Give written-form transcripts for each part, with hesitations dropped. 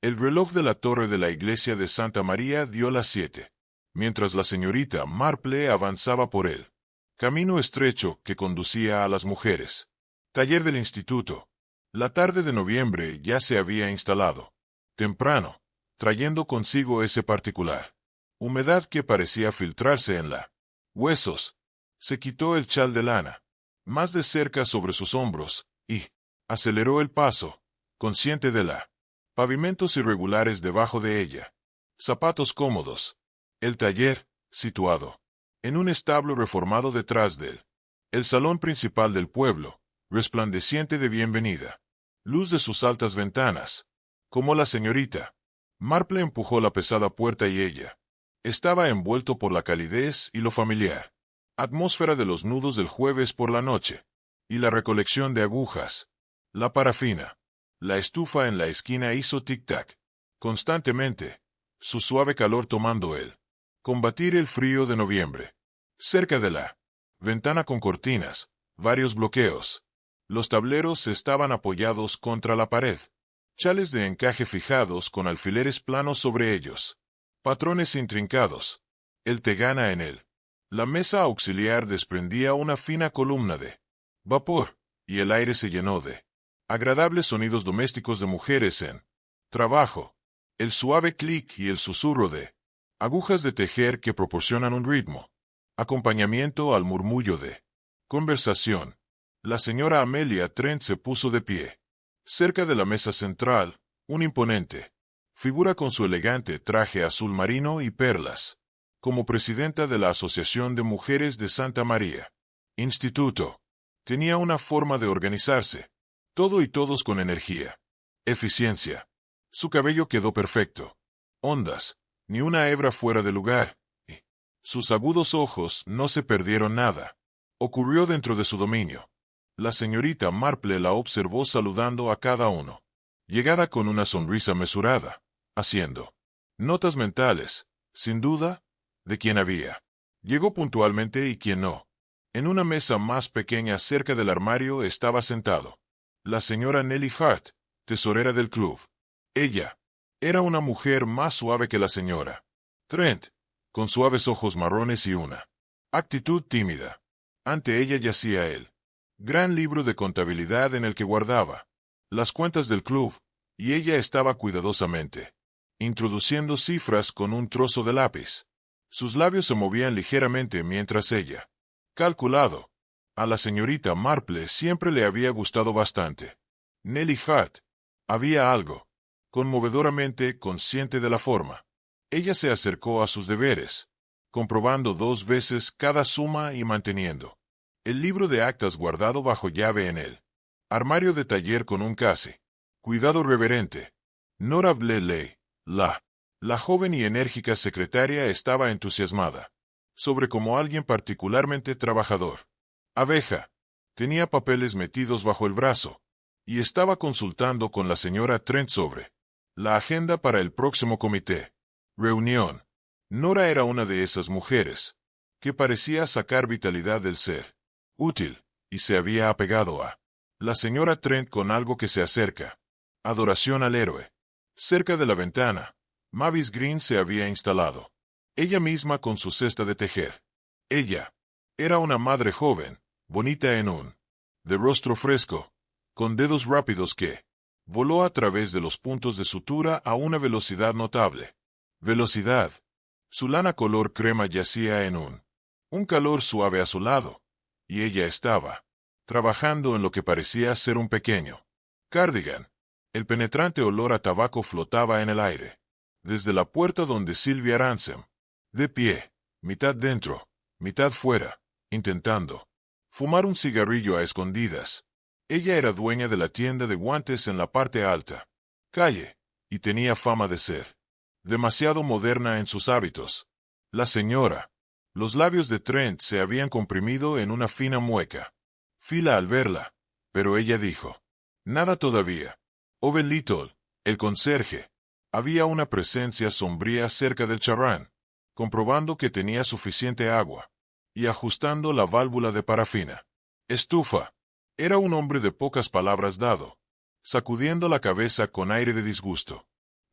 El reloj de la torre de la iglesia de Santa María dio las 7, mientras la señorita Marple avanzaba por él. Camino estrecho que conducía a las mujeres. Taller del instituto. La tarde de noviembre ya se había instalado. Temprano, trayendo consigo ese particular. Humedad que parecía filtrarse en la huesos. Se quitó el chal de lana, más de cerca sobre sus hombros, y aceleró el paso, consciente de la pavimentos irregulares debajo de ella. Zapatos cómodos. El taller, situado en un establo reformado detrás de él. El salón principal del pueblo, resplandeciente de bienvenida. Luz de sus altas ventanas. Como la señorita Marple empujó la pesada puerta y ella estaba envuelto por la calidez y lo familiar. Atmósfera de los nudos del jueves por la noche. Y la recolección de agujas. La parafina. La estufa en la esquina hizo tic-tac. Constantemente. Su suave calor tomando él. Combatir el frío de noviembre. Cerca de la ventana con cortinas, varios bloqueos. Los tableros estaban apoyados contra la pared. Chales de encaje fijados con alfileres planos sobre ellos. Patrones intrincados. El tegana en él. La mesa auxiliar desprendía una fina columna de vapor, y el aire se llenó de agradables sonidos domésticos de mujeres en trabajo. El suave clic y el susurro de agujas de tejer que proporcionan un ritmo. Acompañamiento al murmullo de conversación. La señora Amelia Trent se puso de pie. Cerca de la mesa central, un imponente figura con su elegante traje azul marino y perlas, como presidenta de la Asociación de Mujeres de Santa María. Instituto. Tenía una forma de organizarse. Todo y todos con energía. Eficiencia. Su cabello quedó perfecto. Ondas. Ni una hebra fuera de lugar. Y sus agudos ojos no se perdieron nada. Ocurrió dentro de su dominio. La señorita Marple la observó saludando a cada uno. Llegada con una sonrisa mesurada, haciendo notas mentales, sin duda, de quién había. Llegó puntualmente y quién no. En una mesa más pequeña cerca del armario estaba sentado la señora Nellie Hart, tesorera del club. Ella era una mujer más suave que la señora Trent, con suaves ojos marrones y una actitud tímida. Ante ella yacía el gran libro de contabilidad en el que guardaba las cuentas del club, y ella estaba cuidadosamente introduciendo cifras con un trozo de lápiz. Sus labios se movían ligeramente mientras ella calculado. A la señorita Marple siempre le había gustado bastante Nellie Hart. Había algo conmovedoramente consciente de la forma. Ella se acercó a sus deberes, comprobando 2 veces cada suma y manteniendo el libro de actas guardado bajo llave en el armario de taller con un casi cuidado reverente. Nora Bleley, la joven y enérgica secretaria, estaba entusiasmada sobre como alguien particularmente trabajador. Abeja tenía papeles metidos bajo el brazo y estaba consultando con la señora Trent sobre la agenda para el próximo comité. Reunión. Nora era una de esas mujeres que parecía sacar vitalidad del ser útil, y se había apegado a la señora Trent con algo que se acerca adoración al héroe. Cerca de la ventana, Mavis Green se había instalado, ella misma con su cesta de tejer. Ella era una madre joven, bonita de rostro fresco, con dedos rápidos que voló a través de los puntos de sutura a una velocidad notable. Velocidad. Su lana color crema yacía en un calor suave a su lado, y ella estaba trabajando en lo que parecía ser un pequeño cardigan. El penetrante olor a tabaco flotaba en el aire. Desde la puerta donde Sylvia Ransom, de pie, mitad dentro, mitad fuera, intentando fumar un cigarrillo a escondidas. Ella era dueña de la tienda de guantes en la parte alta calle, y tenía fama de ser demasiado moderna en sus hábitos. La señora. Los labios de Trent se habían comprimido en una fina mueca. Fila al verla, pero ella dijo nada todavía. Owen Little, el conserje, había una presencia sombría cerca del charrán, comprobando que tenía suficiente agua, y ajustando la válvula de parafina. Estufa. Era un hombre de pocas palabras dado, sacudiendo la cabeza con aire de disgusto.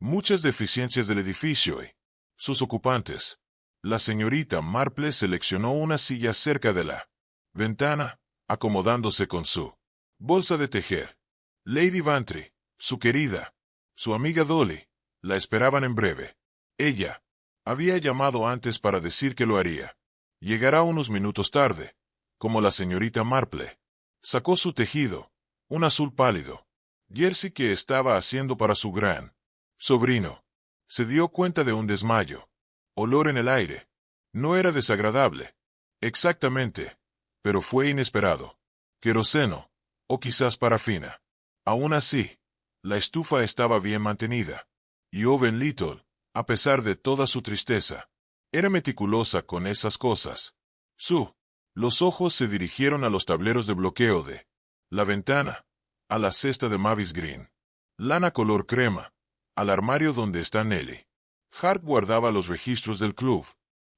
muchas deficiencias del edificio y sus ocupantes. La señorita Marple seleccionó una silla cerca de la ventana, acomodándose con su bolsa de tejer. Lady Bantry, su querida, su amiga Dolly, la esperaban en breve. Ella había llamado antes para decir que lo haría. Llegará unos minutos tarde, como la señorita Marple. Sacó su tejido, un azul pálido, jersey que estaba haciendo para su gran sobrino. Se dio cuenta de un desmayo. Olor en el aire. No era desagradable. Exactamente. Pero fue inesperado. Queroseno, o quizás parafina. Aún así, la estufa estaba bien mantenida. Y Owen Little, a pesar de toda su tristeza, era meticulosa con esas cosas. Los ojos se dirigieron a los tableros de bloqueo de la ventana, a la cesta de Mavis Green, lana color crema, al armario donde está Nellie. Hart guardaba los registros del club.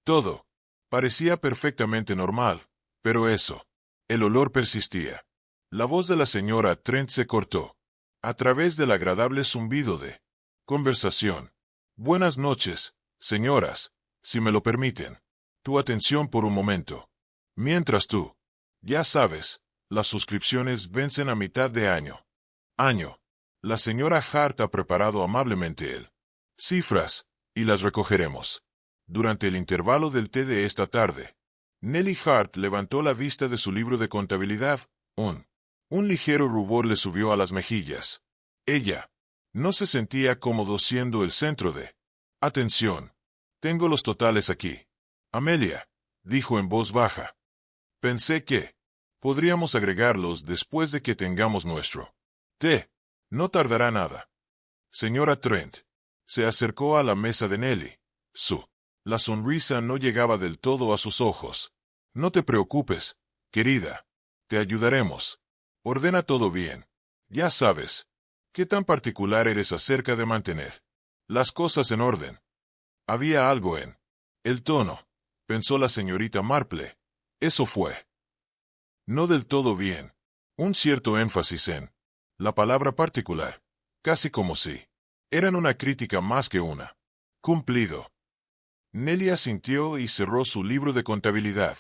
Todo parecía perfectamente normal, pero el olor persistía. La voz de la señora Trent se cortó, a través del agradable zumbido de conversación. Buenas noches, señoras, si me lo permiten. Tu atención por un momento. Mientras tú, ya sabes, las suscripciones vencen a mitad de año. La señora Hart ha preparado amablemente cifras, y las recogeremos. Durante el intervalo del té de esta tarde, Nellie Hart levantó la vista de su libro de contabilidad. Un ligero rubor le subió a las mejillas. Ella no se sentía cómodo siendo el centro de atención. Tengo los totales aquí. Amelia, dijo en voz baja. Pensé que podríamos agregarlos después de que tengamos nuestro té. No tardará nada. Señora Trent se acercó a la mesa de Nellie. La sonrisa no llegaba del todo a sus ojos. No te preocupes, querida. Te ayudaremos. Ordena todo bien. Ya sabes. ¿Qué tan particular eres acerca de mantener las cosas en orden? Había algo en el tono, pensó la señorita Marple. Eso fue no del todo bien. Un cierto énfasis en la palabra particular, casi como si eran una crítica más que una cumplido. Nellie asintió y cerró su libro de contabilidad,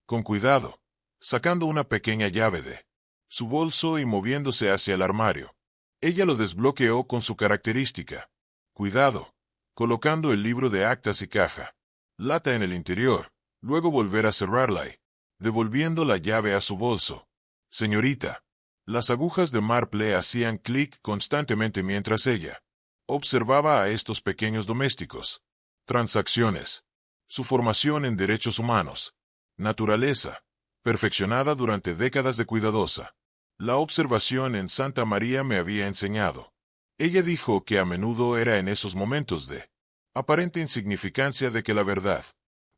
con cuidado, sacando una pequeña llave de su bolso y moviéndose hacia el armario. Ella lo desbloqueó con su característica cuidado, colocando el libro de actas y caja lata en el interior, luego volver a cerrarla y devolviendo la llave a su bolso. Señorita, las agujas de Marple hacían clic constantemente mientras ella observaba a estos pequeños domésticos. Transacciones. Su formación en derechos humanos. Naturaleza. Perfeccionada durante décadas de cuidadosa. La observación en Santa María me había enseñado. Ella dijo que a menudo era en esos momentos de aparente insignificancia de que la verdad,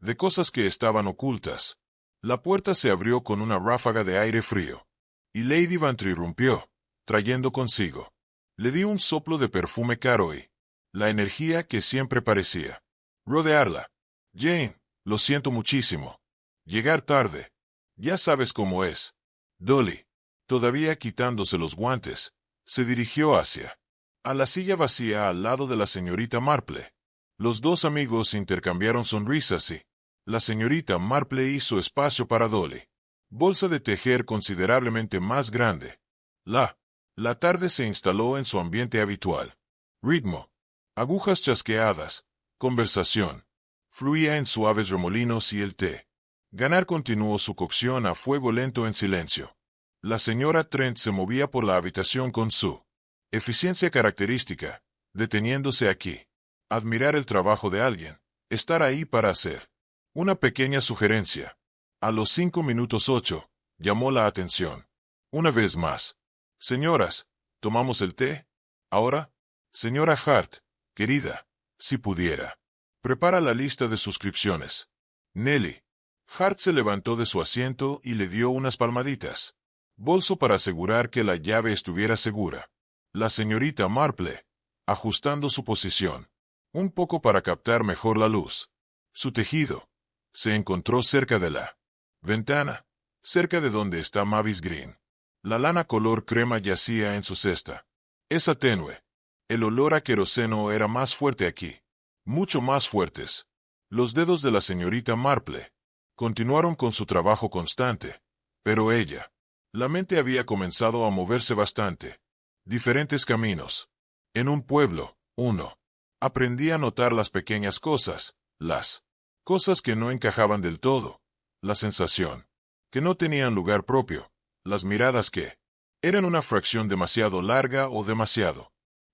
de cosas que estaban ocultas. La puerta se abrió con una ráfaga de aire frío, y Lady Bantry irrumpió, trayendo consigo. Le di un soplo de perfume caro y la energía que siempre parecía rodearla. Jane, lo siento muchísimo. Llegar tarde. Ya sabes cómo es. Dolly, todavía quitándose los guantes, se dirigió hacia a la silla vacía al lado de la señorita Marple. Los dos amigos intercambiaron sonrisas y la señorita Marple hizo espacio para Dolly. Bolsa de tejer considerablemente más grande. La tarde se instaló en su ambiente habitual. Ritmo. Agujas chasqueadas. Conversación. Fluía en suaves remolinos y el té. Ganar continuó su cocción a fuego lento en silencio. La señora Trent se movía por la habitación con su eficiencia característica, deteniéndose aquí. Admirar el trabajo de alguien. Estar ahí para hacer una pequeña sugerencia. A los 5:08, llamó la atención. Una vez más. Señoras, ¿tomamos el té? Ahora, señora Hart, querida, si pudiera. Prepara la lista de suscripciones. Nellie. Hart se levantó de su asiento y le dio unas palmaditas. Bolso para asegurar que la llave estuviera segura. La señorita Marple, ajustando su posición, un poco para captar mejor la luz. Su tejido se encontró cerca de la ventana, cerca de donde está Mavis Green. La lana color crema yacía en su cesta. Esa tenue El olor a queroseno era más fuerte aquí. Mucho más fuertes. Los dedos de la señorita Marple continuaron con su trabajo constante. Pero ella. La mente había comenzado a moverse bastante. Diferentes caminos. En un pueblo, uno aprendía a notar las pequeñas cosas, las cosas que no encajaban del todo, la sensación, que no tenían lugar propio, las miradas que eran una fracción demasiado larga o demasiado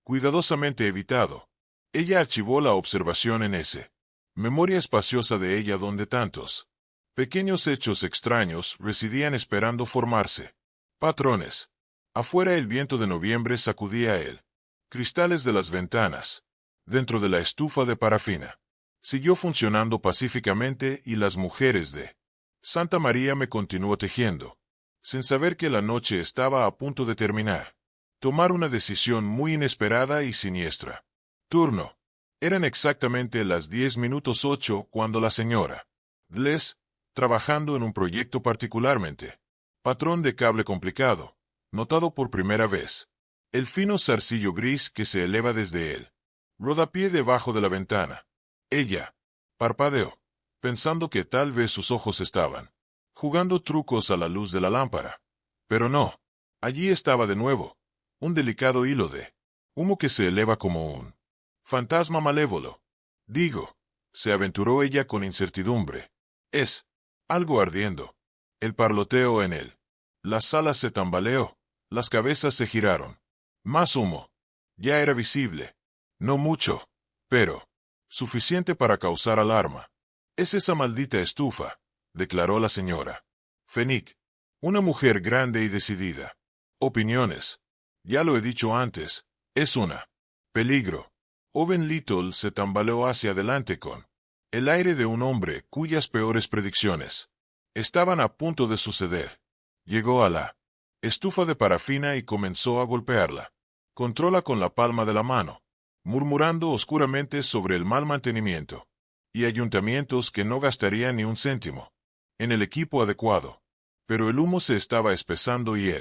cuidadosamente evitado. Ella archivó la observación en ese memoria espaciosa de ella donde tantos pequeños hechos extraños residían esperando formarse. Patrones. Afuera el viento de noviembre sacudía el cristales de las ventanas. Dentro de la estufa de parafina siguió funcionando pacíficamente y las mujeres de Santa María me continuó tejiendo, sin saber que la noche estaba a punto de terminar. Tomar una decisión muy inesperada y siniestra. Turno. Eran exactamente las 10:08 cuando la señora Dles, trabajando en un proyecto particularmente patrón de cable complicado, notado por primera vez el fino zarcillo gris que se eleva desde él. Rodapié debajo de la ventana. Ella parpadeó, pensando que tal vez sus ojos estaban jugando trucos a la luz de la lámpara. Pero no. Allí estaba de nuevo, un delicado hilo de humo que se eleva como un fantasma malévolo. Digo, se aventuró ella con incertidumbre. Es algo ardiendo. El parloteo en él. La sala se tambaleó, las cabezas se giraron. Más humo. Ya era visible. No mucho, pero suficiente para causar alarma. Es esa maldita estufa, declaró la señora Fenwick, una mujer grande y decidida. Opiniones. Ya lo he dicho antes, es una peligro. Owen Little se tambaleó hacia adelante con el aire de un hombre cuyas peores predicciones estaban a punto de suceder. Llegó a la estufa de parafina y comenzó a golpearla. Controla con la palma de la mano, murmurando oscuramente sobre el mal mantenimiento y ayuntamientos que no gastarían ni un céntimo en el equipo adecuado. Pero el humo se estaba espesando y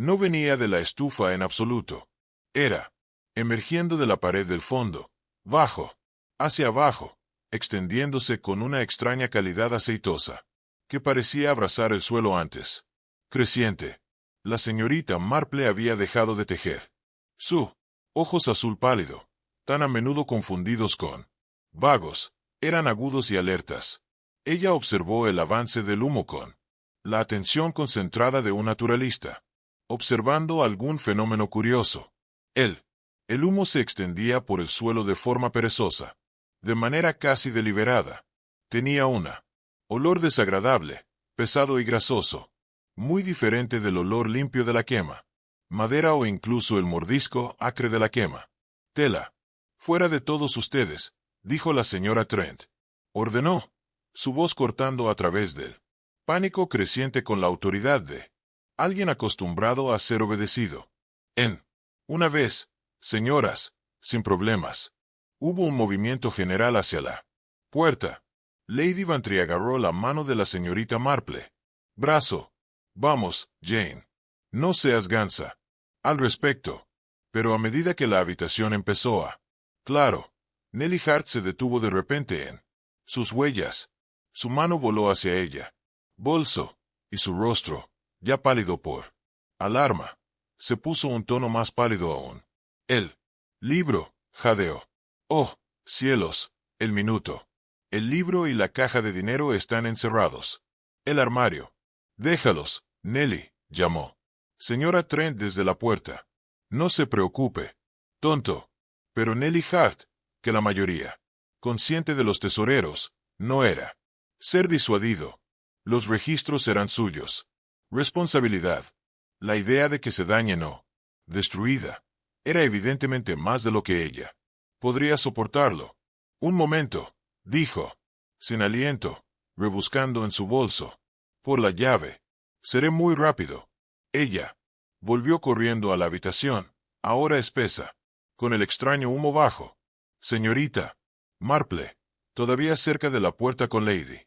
no venía de la estufa en absoluto. Era emergiendo de la pared del fondo, hacia abajo, extendiéndose con una extraña calidad aceitosa, que parecía abrazar el suelo antes. Creciente. La señorita Marple había dejado de tejer. Sus ojos azul pálido, tan a menudo confundidos con vagos, eran agudos y alertas. Ella observó el avance del humo con la atención concentrada de un naturalista, observando algún fenómeno curioso. El humo se extendía por el suelo de forma perezosa, de manera casi deliberada. Tenía una olor desagradable, pesado y grasoso, muy diferente del olor limpio de la quema, madera o incluso el mordisco acre de la quema. Tela. Fuera de todos ustedes, dijo la señora Trent. Ordenó, su voz cortando a través del pánico creciente con la autoridad de alguien acostumbrado a ser obedecido. Una vez, señoras, sin problemas. Hubo un movimiento general hacia la puerta. Lady Bantry agarró la mano de la señorita Marple. Brazo. Vamos, Jane. No seas gansa. Al respecto. Pero a medida que la habitación empezó a claro, Nellie Hart se detuvo de repente en sus huellas. Su mano voló hacia ella. Bolso. Y su rostro, ya pálido por alarma, se puso un tono más pálido aún. El libro, jadeó. Oh, cielos, el minuto. El libro y la caja de dinero están encerrados. El armario. Déjalos, Nellie, llamó. Señora Trent desde la puerta. No se preocupe. Tonto. Pero Nellie Hart, que la mayoría consciente de los tesoreros, no era ser disuadido. Los registros eran suyos. Responsabilidad. La idea de que se dañe no destruida era evidentemente más de lo que ella podría soportarlo. Un momento, dijo, sin aliento, rebuscando en su bolso por la llave. Seré muy rápido. Ella volvió corriendo a la habitación, ahora espesa, con el extraño humo bajo. Señorita Marple, todavía cerca de la puerta con Lady.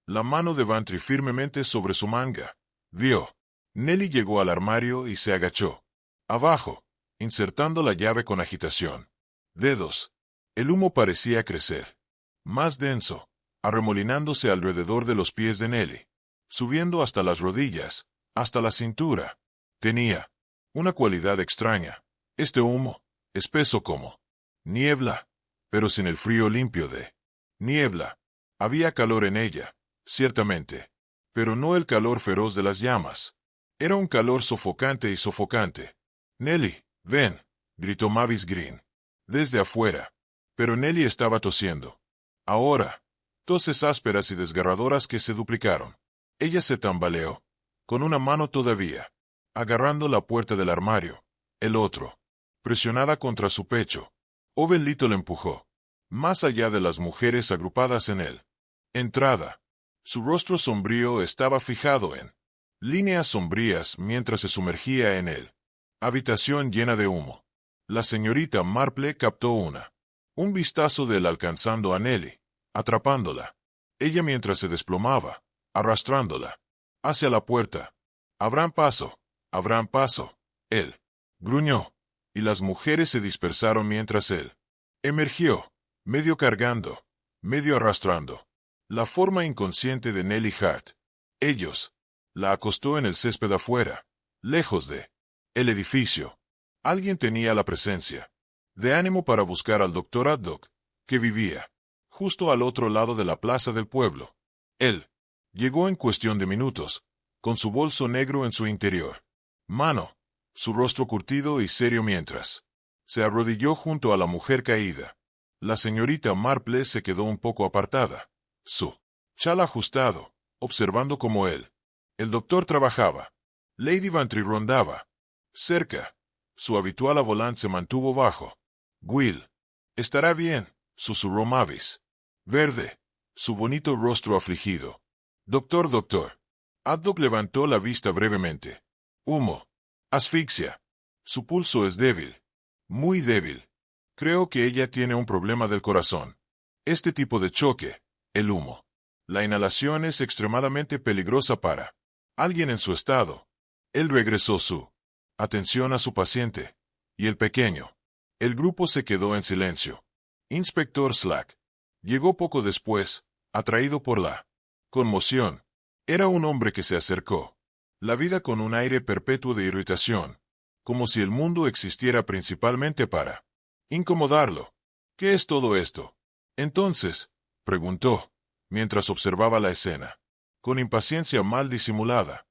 La mano de Bantry firmemente sobre su manga. Vio. Nellie llegó al armario y se agachó. Abajo, insertando la llave con agitación. Dedos. El humo parecía crecer. Más denso, arremolinándose alrededor de los pies de Nelly, subiendo hasta las rodillas, hasta la cintura. Tenía una cualidad extraña. Este humo, espeso como niebla, pero sin el frío limpio de niebla. Había calor en ella, ciertamente, pero no el calor feroz de las llamas. Era un calor sofocante y sofocante. «Nelly, ven», gritó Mavis Green, desde afuera. Pero Nelly estaba tosiendo. Ahora, toses ásperas y desgarradoras que se duplicaron. Ella se tambaleó, con una mano todavía, agarrando la puerta del armario, el otro, presionada contra su pecho. Owen Little empujó, más allá de las mujeres agrupadas en él. Entrada. Su rostro sombrío estaba fijado en líneas sombrías mientras se sumergía en él. Habitación llena de humo. La señorita Marple captó un vistazo de él alcanzando a Nelly, atrapándola. Ella mientras se desplomaba, arrastrándola hacia la puerta. «Abran paso, abran paso». Él gruñó, y las mujeres se dispersaron mientras él emergió, medio cargando, medio arrastrando la forma inconsciente de Nelly Hart. Ellos la acostó en el césped afuera, lejos de el edificio. Alguien tenía la presencia de ánimo para buscar al doctor Haddock, que vivía justo al otro lado de la plaza del pueblo. Él llegó en cuestión de minutos, con su bolso negro en su interior. Mano, su rostro curtido y serio mientras se arrodilló junto a la mujer caída. La señorita Marple se quedó un poco apartada, su chal ajustado, observando cómo el doctor trabajaba. Lady Bantry rondaba cerca. Su habitual volant se mantuvo bajo. «Will, estará bien», susurró Mavis. Verde, su bonito rostro afligido. «Doctor, doctor». Haddock levantó la vista brevemente. «Humo. Asfixia. Su pulso es débil. Muy débil. Creo que ella tiene un problema del corazón. Este tipo de choque, el humo. La inhalación es extremadamente peligrosa para alguien en su estado». Él regresó su atención a su paciente. Y el pequeño. El grupo se quedó en silencio. Inspector Slack llegó poco después, atraído por la conmoción. Era un hombre que se acercó. La vida con un aire perpetuo de irritación, como si el mundo existiera principalmente para incomodarlo. «¿Qué es todo esto?» «Entonces», preguntó, mientras observaba la escena, con impaciencia mal disimulada.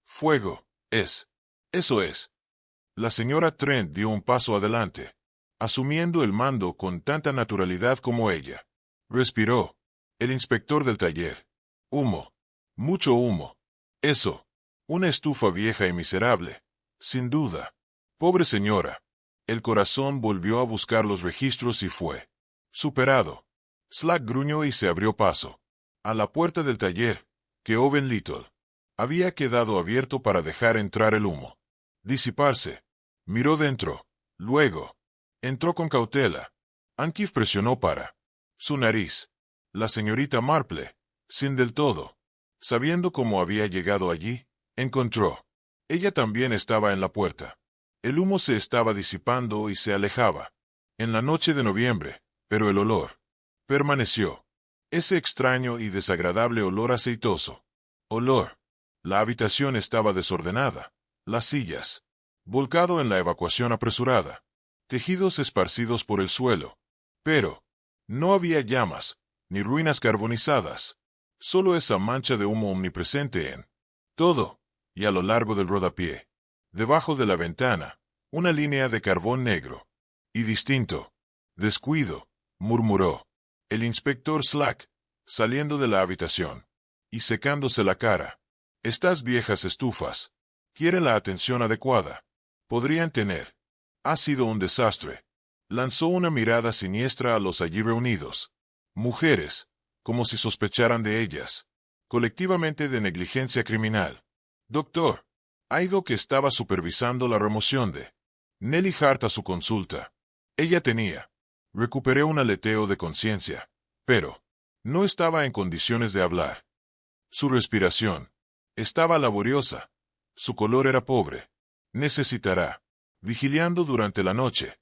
«Fuego, eso es». La señora Trent dio un paso adelante, asumiendo el mando con tanta naturalidad como ella. Respiró. El inspector del taller. «Humo. Mucho humo. Eso. Una estufa vieja y miserable. Sin duda. Pobre señora». El corazón volvió a buscar los registros y fue superado. Slack gruñó y se abrió paso a la puerta del taller, que Owen Little había quedado abierto para dejar entrar el humo disiparse. Miró dentro. Luego entró con cautela. Ankeef presionó para su nariz. La señorita Marple, sin del todo sabiendo cómo había llegado allí, encontró. Ella también estaba en la puerta. El humo se estaba disipando y se alejaba. En la noche de noviembre, pero el olor permaneció. Ese extraño y desagradable olor aceitoso. Olor. La habitación estaba desordenada. Las sillas. Volcado en la evacuación apresurada. Tejidos esparcidos por el suelo. Pero no había llamas, ni ruinas carbonizadas. Solo esa mancha de humo omnipresente en todo, y a lo largo del rodapié. Debajo de la ventana, una línea de carbón negro. Y distinto. «Descuido», murmuró el inspector Slack, saliendo de la habitación y secándose la cara. «Estas viejas estufas quieren la atención adecuada. Podrían tener. Ha sido un desastre». Lanzó una mirada siniestra a los allí reunidos. Mujeres, como si sospecharan de ellas, colectivamente de negligencia criminal. «Doctor». Haddock estaba supervisando la remoción de Nelly Hart a su consulta. Ella tenía. Recuperé un aleteo de conciencia, pero no estaba en condiciones de hablar. Su respiración estaba laboriosa. Su color era pobre. Necesitará Vigilando durante la noche,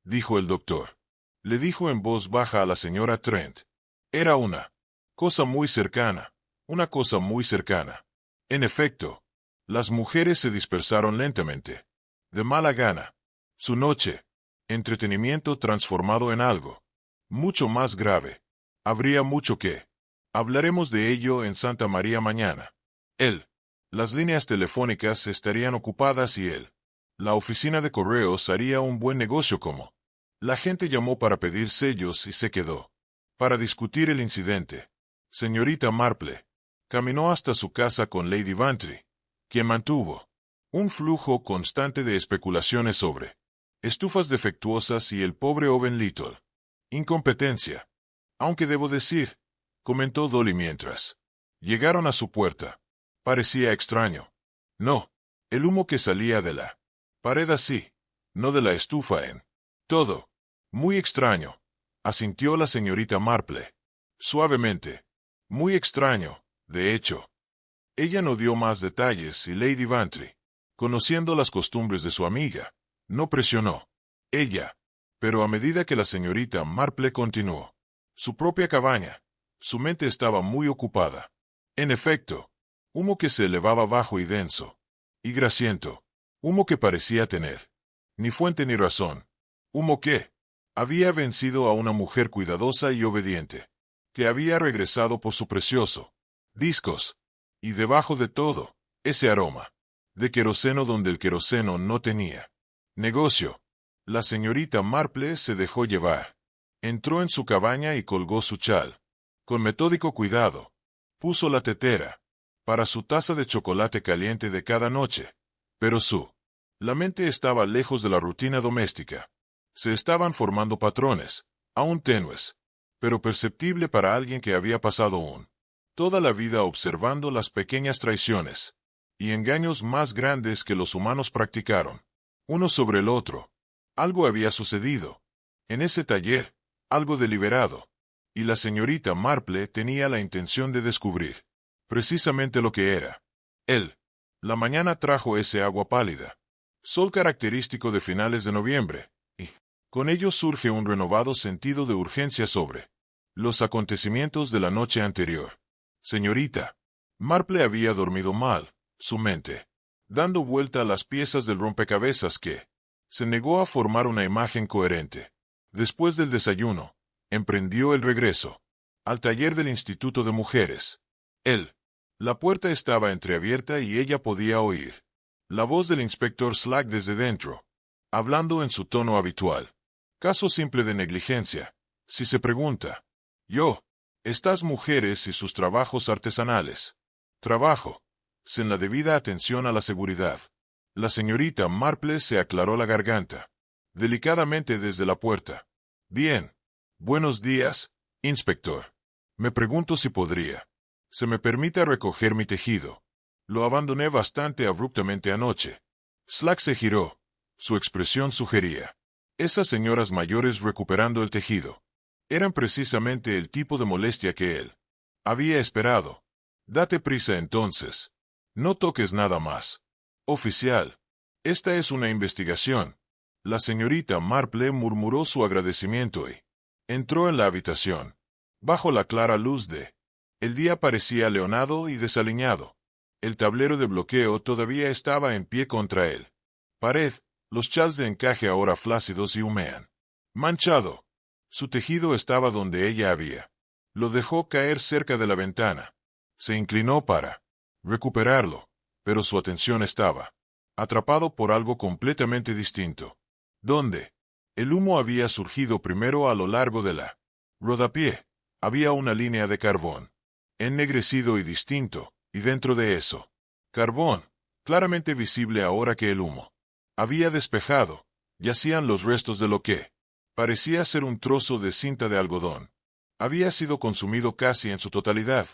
dijo el doctor. Le dijo en voz baja a la señora Trent. Era una cosa muy cercana, una cosa muy cercana. En efecto, las mujeres se dispersaron lentamente, de mala gana. Su noche, entretenimiento transformado en algo mucho más grave. Habría mucho que. Hablaremos de ello en Santa María mañana. Las líneas telefónicas estarían ocupadas y la oficina de correos haría un buen negocio como. La gente llamó para pedir sellos y se quedó. Para discutir el incidente. Señorita Marple caminó hasta su casa con Lady Bantry, quien mantuvo un flujo constante de especulaciones sobre estufas defectuosas y el pobre Owen Little. Incompetencia. Aunque debo decir, comentó Dolly mientras llegaron a su puerta. Parecía extraño. No, el humo que salía de la pared así, no de la estufa en todo. Muy extraño, asintió la señorita Marple. Suavemente. Muy extraño, de hecho. Ella no dio más detalles y Lady Bantry, conociendo las costumbres de su amiga, no presionó. Ella. Pero a medida que la señorita Marple continuó su propia cabaña, su mente estaba muy ocupada. En efecto, humo que se elevaba bajo y denso, y grasiento, humo que parecía tener ni fuente ni razón, humo que había vencido a una mujer cuidadosa y obediente, que había regresado por su precioso discos, y debajo de todo, ese aroma de queroseno donde el queroseno no tenía negocio. La señorita Marple se dejó llevar. Entró en su cabaña y colgó su chal. Con metódico cuidado, puso la tetera para su taza de chocolate caliente de cada noche. Pero la mente estaba lejos de la rutina doméstica. Se estaban formando patrones, aún tenues, pero perceptible para alguien que había pasado toda la vida observando las pequeñas traiciones y engaños más grandes que los humanos practicaron, uno sobre el otro. Algo había sucedido en ese taller, algo deliberado, y la señorita Marple tenía la intención de descubrir precisamente lo que era. La mañana trajo ese agua pálida, sol característico de finales de noviembre, y con ello surge un renovado sentido de urgencia sobre los acontecimientos de la noche anterior. Señorita Marple había dormido mal, su mente dando vuelta a las piezas del rompecabezas que se negó a formar una imagen coherente. Después del desayuno, emprendió el regreso al taller del Instituto de Mujeres. La puerta estaba entreabierta y ella podía oír la voz del inspector Slack desde dentro, hablando en su tono habitual. Caso simple de negligencia, si se pregunta. Estas mujeres y sus trabajos artesanales. Trabajo, sin la debida atención a la seguridad. La señorita Marple se aclaró la garganta delicadamente desde la puerta. Bien. Buenos días, inspector. Me pregunto si podría. Se me permite recoger mi tejido. Lo abandoné bastante abruptamente anoche. Slack se giró. Su expresión sugería. Esas señoras mayores recuperando el tejido. Eran precisamente el tipo de molestia que él había esperado. Date prisa entonces. No toques nada más. Oficial. Esta es una investigación. La señorita Marple murmuró su agradecimiento y entró en la habitación. Bajo la clara luz el día parecía leonado y desaliñado. El tablero de bloqueo todavía estaba en pie contra él. Pared, los chals de encaje ahora flácidos y humean. Manchado. Su tejido estaba donde ella había. Lo dejó caer cerca de la ventana. Se inclinó para recuperarlo, pero su atención estaba atrapado por algo completamente distinto. ¿Dónde? El humo había surgido primero a lo largo de la rodapié. Había una línea de carbón, ennegrecido y distinto, y dentro de eso, carbón, claramente visible ahora que el humo había despejado, yacían los restos de lo que parecía ser un trozo de cinta de algodón. Había sido consumido casi en su totalidad,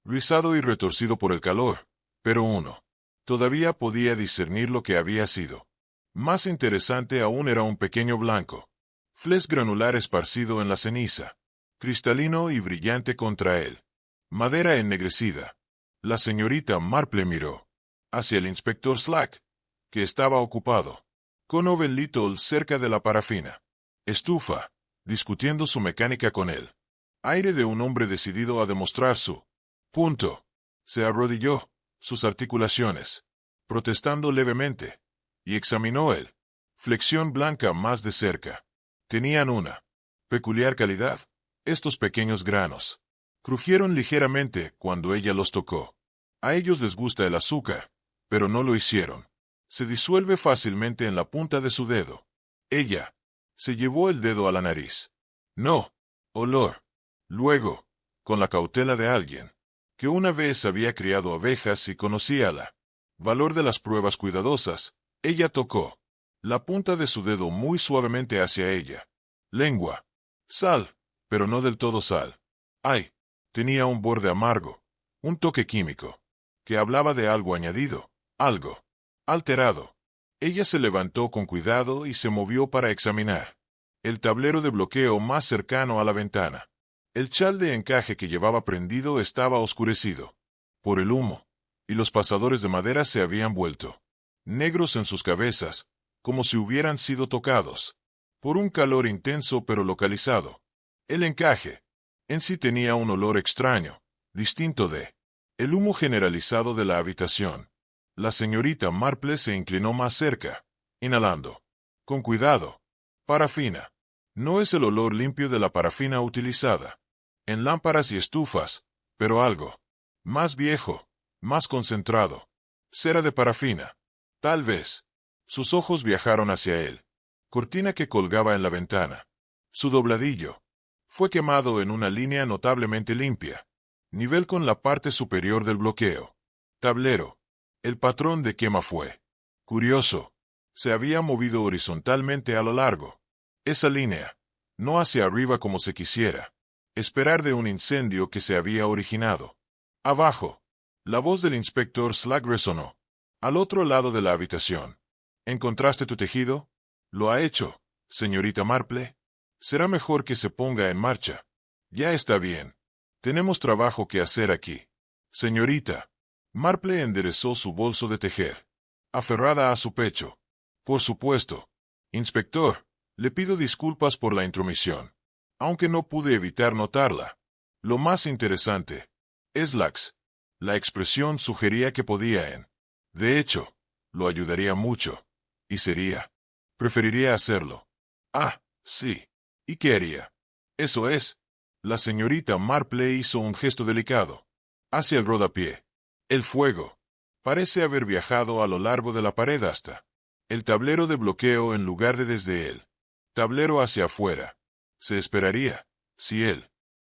rizado y retorcido por el calor, pero uno todavía podía discernir lo que había sido. Más interesante aún era un pequeño blanco, fles granular esparcido en la ceniza, cristalino y brillante contra él. Madera ennegrecida. La señorita Marple miró hacia el inspector Slack, que estaba ocupado Conoven Little cerca de la parafina. Estufa, discutiendo su mecánica con él. Aire de un hombre decidido a demostrar su punto. Se arrodilló, sus articulaciones, protestando levemente, y examinó él. Flexión blanca más de cerca. Tenían una peculiar calidad. Estos pequeños granos crujieron ligeramente cuando ella los tocó. A ellos les gusta el azúcar, pero no lo hicieron. Se disuelve fácilmente en la punta de su dedo. Ella se llevó el dedo a la nariz. No. Olor. Luego, con la cautela de alguien que una vez había criado abejas y conocía la valor de las pruebas cuidadosas, ella tocó la punta de su dedo muy suavemente hacia ella. Lengua. Sal, pero no del todo sal. Ay, tenía un borde amargo, un toque químico, que hablaba de algo añadido, algo alterado. Ella se levantó con cuidado y se movió para examinar el tablero de bloqueo más cercano a la ventana. El chal de encaje que llevaba prendido estaba oscurecido por el humo, y los pasadores de madera se habían vuelto negros en sus cabezas, como si hubieran sido tocados por un calor intenso pero localizado. El encaje en sí tenía un olor extraño, distinto de el humo generalizado de la habitación. La señorita Marple se inclinó más cerca, inhalando. Con cuidado. Parafina. No es el olor limpio de la parafina utilizada en lámparas y estufas, pero algo más viejo, más concentrado. Cera de parafina. Tal vez. Sus ojos viajaron hacia él. Cortina que colgaba en la ventana. Su dobladillo fue quemado en una línea notablemente limpia. Nivel con la parte superior del bloqueo. Tablero. El patrón de quema fue curioso. Se había movido horizontalmente a lo largo. Esa línea, no hacia arriba como se quisiera esperar de un incendio que se había originado. Abajo. La voz del inspector Slack resonó. Al otro lado de la habitación. ¿Encontraste tu tejido? Lo ha hecho, señorita Marple. Será mejor que se ponga en marcha. Ya está bien. Tenemos trabajo que hacer aquí. Señorita. Marple enderezó su bolso de tejer, aferrada a su pecho. Por supuesto. Inspector, le pido disculpas por la intromisión, aunque no pude evitar notarla. Lo más interesante es la expresión sugería que podía de hecho, lo ayudaría mucho. Y sería. Preferiría hacerlo. Ah, sí. ¿Y qué haría? Eso es. La señorita Marple hizo un gesto delicado hacia el rodapié. El fuego parece haber viajado a lo largo de la pared hasta el tablero de bloqueo en lugar de desde el tablero hacia afuera. Se esperaría, si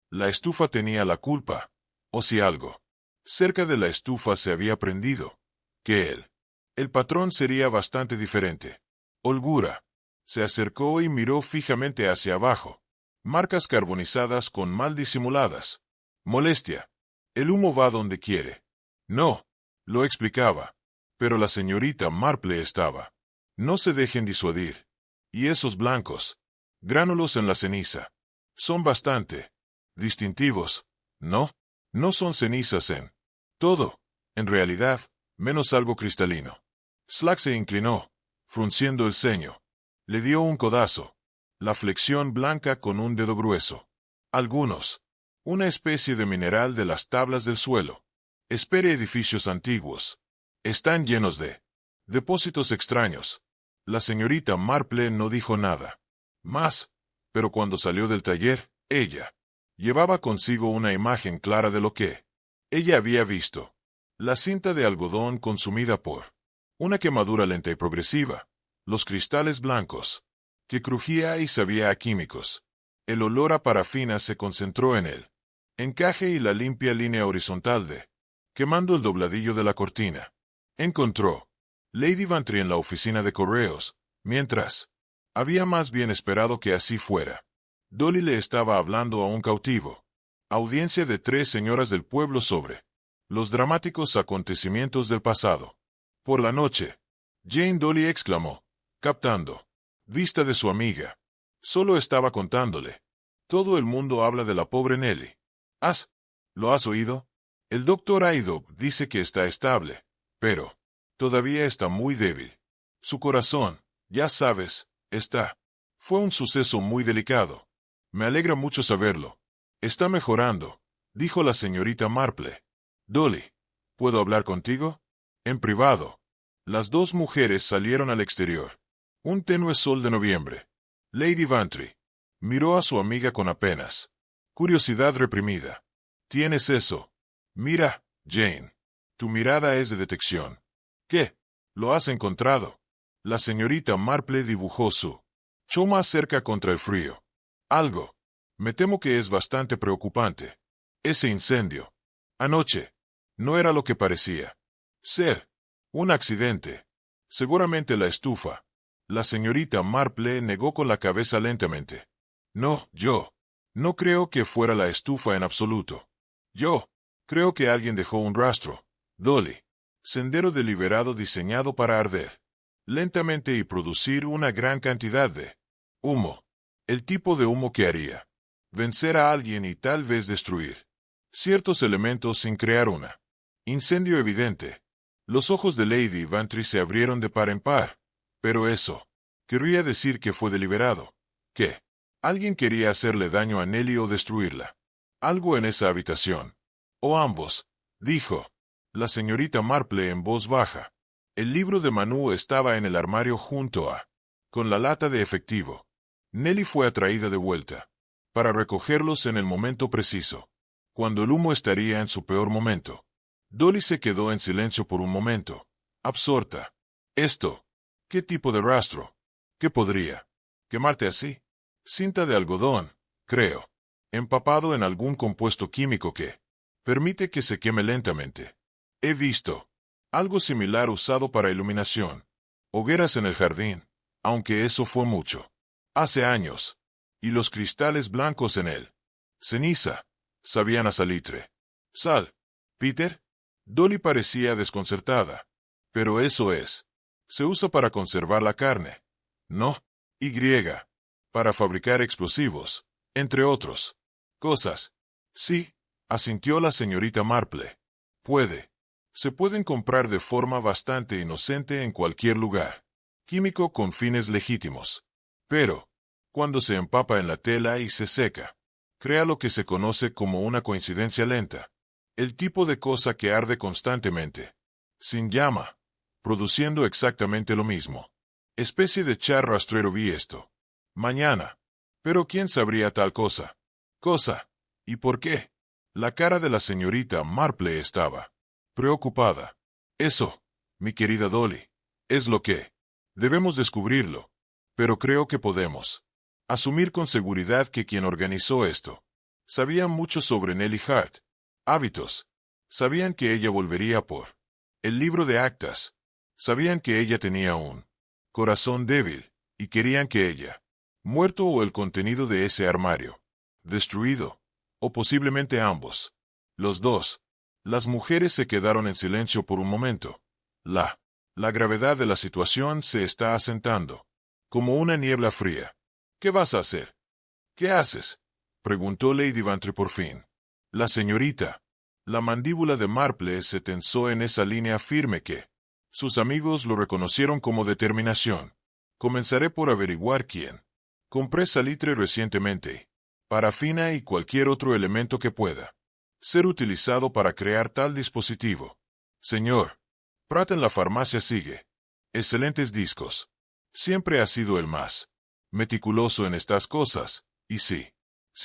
la estufa tenía la culpa, o si algo cerca de la estufa se había prendido, que el patrón sería bastante diferente. Holgura. Se acercó y miró fijamente hacia abajo. Marcas carbonizadas con mal disimuladas. Molestia. El humo va donde quiere. No, lo explicaba. Pero la señorita Marple estaba. No se dejen disuadir. Y esos blancos gránulos en la ceniza son bastante distintivos, ¿no? No son cenizas en todo, en realidad, menos algo cristalino. Slack se inclinó, frunciendo el ceño. Le dio un codazo. La flexión blanca con un dedo grueso. Algunos. Una especie de mineral de las tablas del suelo. Espere edificios antiguos. Están llenos de depósitos extraños. La señorita Marple no dijo nada más, pero cuando salió del taller, ella llevaba consigo una imagen clara de lo que ella había visto. La cinta de algodón consumida por una quemadura lenta y progresiva. Los cristales blancos, que crujía y sabía a químicos. El olor a parafina se concentró en él. Encaje y la limpia línea horizontal de quemando el dobladillo de la cortina. Encontró Lady Bantry en la oficina de correos, mientras había más bien esperado que así fuera. Dolly le estaba hablando a un cautivo. Audiencia de 3 señoras del pueblo sobre los dramáticos acontecimientos del pasado. Por la noche, Jane Dolly exclamó, captando vista de su amiga. Solo estaba contándole. Todo el mundo habla de la pobre Nelly. ¿Lo has oído? El doctor Aydock dice que está estable, pero todavía está muy débil. Su corazón, Ya sabes, fue un suceso muy delicado. Me alegra mucho saberlo. Está mejorando, dijo la señorita Marple. Dolly, ¿puedo hablar contigo? En privado. Las dos mujeres salieron al exterior. Un tenue sol de noviembre. Lady Vantry miró a su amiga con apenas curiosidad reprimida. ¿Tienes eso? Mira, Jane. Tu mirada es de detección. ¿Qué? ¿Lo has encontrado? La señorita Marple dibujó su choma cerca contra el frío. Algo. Me temo que es bastante preocupante. Ese incendio. Anoche. No era lo que parecía ser. Un accidente. Seguramente la estufa. La señorita Marple negó con la cabeza lentamente. No, yo. No creo que fuera la estufa en absoluto. Yo. Creo que alguien dejó un rastro. Dolly. Sendero deliberado diseñado para arder lentamente y producir una gran cantidad de humo. El tipo de humo que haría vencer a alguien y tal vez destruir ciertos elementos sin crear una incendio evidente. Los ojos de Lady Vantry se abrieron de par en par. Pero eso querría decir que fue deliberado. ¿Qué? Alguien quería hacerle daño a Nellie o destruirla. Algo en esa habitación. O ambos, dijo la señorita Marple en voz baja. El libro de Manu estaba en el armario junto a con la lata de efectivo. Nellie fue atraída de vuelta para recogerlos en el momento preciso, cuando el humo estaría en su peor momento. Dolly se quedó en silencio por un momento, absorta. Esto, ¿qué tipo de rastro? ¿Qué podría quemarte así? Cinta de algodón, creo, empapado en algún compuesto químico que permite que se queme lentamente. He visto algo similar usado para iluminación. Hogueras en el jardín, aunque eso fue mucho hace años. Y los cristales blancos en él. Ceniza. Sabían a salitre. Sal. ¿Peter? Dolly parecía desconcertada. Pero eso es. Se usa para conservar la carne. No. Y. Para fabricar explosivos, entre otros cosas. Sí, asintió la señorita Marple. Se pueden comprar de forma bastante inocente en cualquier lugar. Químico con fines legítimos. Pero, cuando se empapa en la tela y se seca, crea lo que se conoce como una coincidencia lenta. El tipo de cosa que arde constantemente, sin llama, produciendo exactamente lo mismo. Especie de char rastrero vi esto. Mañana. Pero ¿quién sabría tal cosa? Cosa. ¿Y por qué? La cara de la señorita Marple estaba preocupada. Eso, mi querida Dolly, es lo que debemos descubrirlo. Pero creo que podemos asumir con seguridad que quien organizó esto sabía mucho sobre Nellie Hart. Hábitos. Sabían que ella volvería por el libro de actas. Sabían que ella tenía un corazón débil, y querían que ella muerto o el contenido de ese armario destruido, o posiblemente ambos. Los dos. Las mujeres se quedaron en silencio por un momento. La gravedad de la situación se está asentando, como una niebla fría. ¿Qué vas a hacer? ¿Qué haces? Preguntó Lady Vantry por fin. La señorita. La mandíbula de Marple se tensó en esa línea firme que sus amigos lo reconocieron como determinación. Comenzaré por averiguar quién. Compré salitre recientemente, parafina y cualquier otro elemento que pueda ser utilizado para crear tal dispositivo. Señor, Pratt en la farmacia sigue. Excelentes discos. Siempre ha sido el más meticuloso en estas cosas, y si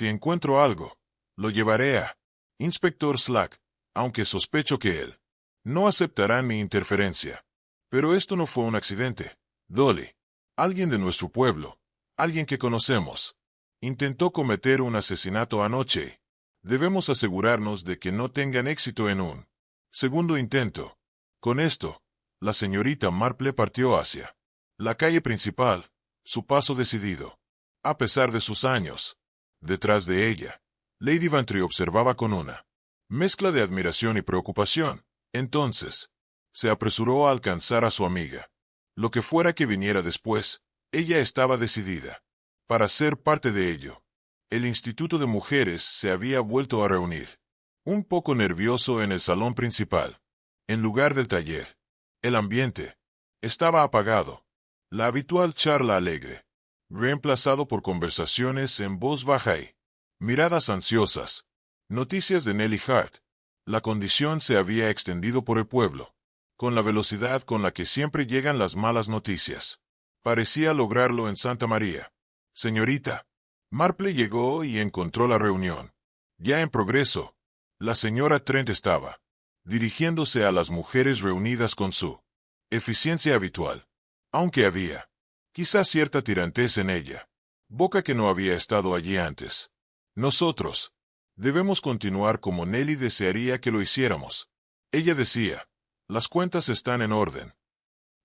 encuentro algo, lo llevaré a Inspector Slack, aunque sospecho que él no aceptará mi interferencia. Pero esto no fue un accidente, Dolly. Alguien de nuestro pueblo, alguien que conocemos, intentó cometer un asesinato anoche. Debemos asegurarnos de que no tengan éxito en un segundo intento. Con esto, la señorita Marple partió hacia la calle principal, su paso decidido. A pesar de sus años, detrás de ella, Lady Vantry observaba con una mezcla de admiración y preocupación. Entonces, se apresuró a alcanzar a su amiga. Lo que fuera que viniera después, ella estaba decidida para ser parte de ello. El Instituto de Mujeres se había vuelto a reunir, un poco nervioso en el salón principal, en lugar del taller. El ambiente estaba apagado. La habitual charla alegre, reemplazado por conversaciones en voz baja y miradas ansiosas. Noticias de Nelly Hart. La condición se había extendido por el pueblo, con la velocidad con la que siempre llegan las malas noticias. Parecía lograrlo en Santa María. Señorita. Marple llegó y encontró la reunión. Ya en progreso. La señora Trent estaba dirigiéndose a las mujeres reunidas con su eficiencia habitual. Aunque había, quizás cierta tirantez en ella, boca que no había estado allí antes. Nosotros debemos continuar como Nelly desearía que lo hiciéramos. Ella decía, las cuentas están en orden.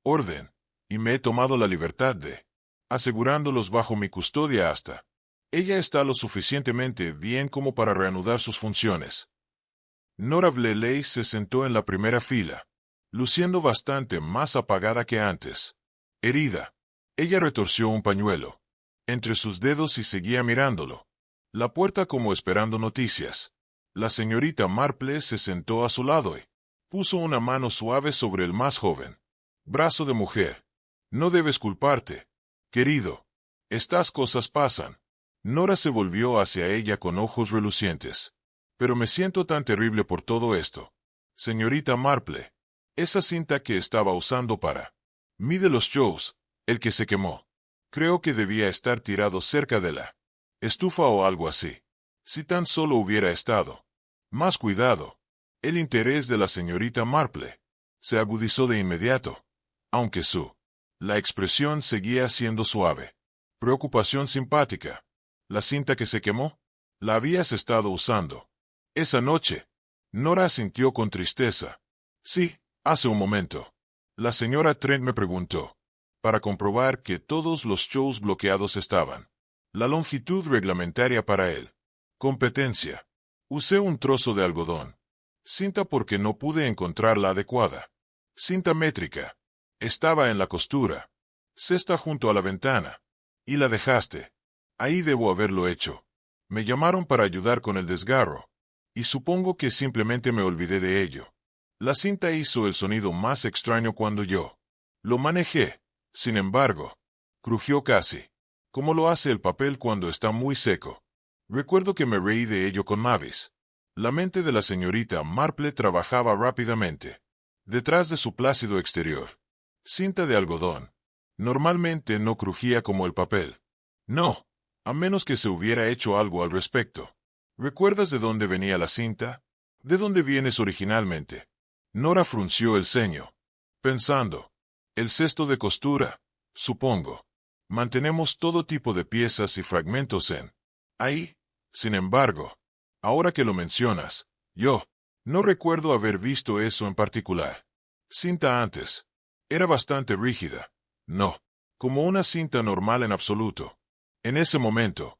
Orden, y me he tomado la libertad de asegurándolos bajo mi custodia hasta. Ella está lo suficientemente bien como para reanudar sus funciones. Nora Vleley se sentó en la primera fila, luciendo bastante más apagada que antes. Herida. Ella retorció un pañuelo entre sus dedos y seguía mirándolo. La puerta como esperando noticias. La señorita Marple se sentó a su lado y puso una mano suave sobre el más joven brazo de mujer. No debes culparte, querido. Estas cosas pasan. Nora se volvió hacia ella con ojos relucientes. Pero me siento tan terrible por todo esto. Señorita Marple, esa cinta que estaba usando para mí de los shows, el que se quemó. Creo que debía estar tirado cerca de la estufa o algo así. Si tan solo hubiera estado. Más cuidado. El interés de la señorita Marple se agudizó de inmediato, aunque la expresión seguía siendo suave. Preocupación simpática. La cinta que se quemó, la habías estado usando. Esa noche. Nora asintió con tristeza. Sí, hace un momento. La señora Trent me preguntó, para comprobar que todos los shows bloqueados estaban. La longitud reglamentaria para él. Competencia. Usé un trozo de algodón. Cinta porque no pude encontrar la adecuada. Cinta métrica. Estaba en la costura. Cesta junto a la ventana. Y la dejaste. Ahí debo haberlo hecho. Me llamaron para ayudar con el desgarro. Y supongo que simplemente me olvidé de ello. La cinta hizo el sonido más extraño cuando yo lo manejé. Sin embargo, crujió casi, como lo hace el papel cuando está muy seco. Recuerdo que me reí de ello con Mavis. La mente de la señorita Marple trabajaba rápidamente. Detrás de su plácido exterior. Cinta de algodón. Normalmente no crujía como el papel. No, a menos que se hubiera hecho algo al respecto. ¿Recuerdas de dónde venía la cinta? ¿De dónde vienes originalmente? Nora frunció el ceño, pensando. El cesto de costura, supongo. Mantenemos todo tipo de piezas y fragmentos ahí. Sin embargo, ahora que lo mencionas, yo no recuerdo haber visto eso en particular. Cinta antes. Era bastante rígida. No, como una cinta normal en absoluto. En ese momento,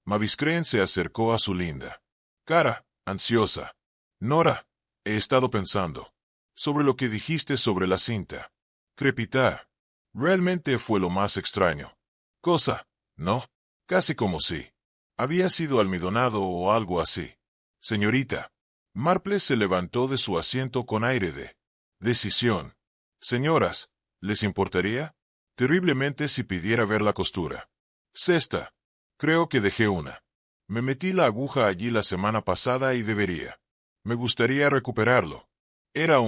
Mavis Crane se acercó a su linda cara, ansiosa. Nora, he estado pensando sobre lo que dijiste sobre la cinta. Crepitar. Realmente fue lo más extraño. Cosa, ¿no? Casi como si había sido almidonado o algo así. Señorita. Marple se levantó de su asiento con aire de decisión. Señoras, ¿les importaría? Terriblemente si pidiera ver la costura. Cesta. Creo que dejé una. Me metí la aguja allí la semana pasada y debería. Me gustaría recuperarlo. Era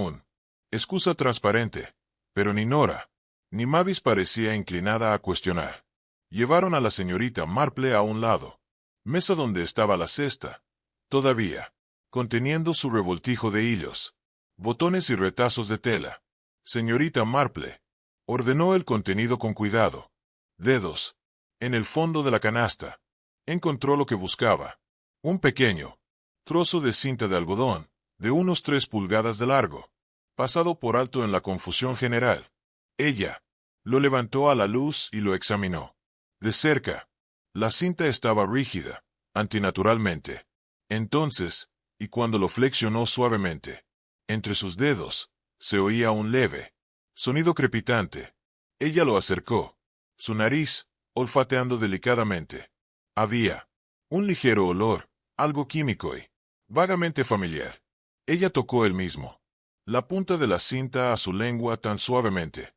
excusa transparente, pero ni Nora, ni Mavis parecía inclinada a cuestionar. Llevaron a la señorita Marple a un lado. Mesa donde estaba la cesta. Todavía. Conteniendo su revoltijo de hilos. Botones y retazos de tela. Señorita Marple. Ordenó el contenido con cuidado. Dedos. En el fondo de la canasta. Encontró lo que buscaba. Un pequeño trozo de cinta de algodón, de unos 3 pulgadas de largo. Pasado por alto en la confusión general. Ella lo levantó a la luz y lo examinó. De cerca. La cinta estaba rígida, antinaturalmente. Entonces, y cuando lo flexionó suavemente, entre sus dedos, se oía un leve sonido crepitante. Ella lo acercó. Su nariz, olfateando delicadamente. Había un ligero olor, algo químico y vagamente familiar. Ella tocó el mismo. La punta de la cinta a su lengua tan suavemente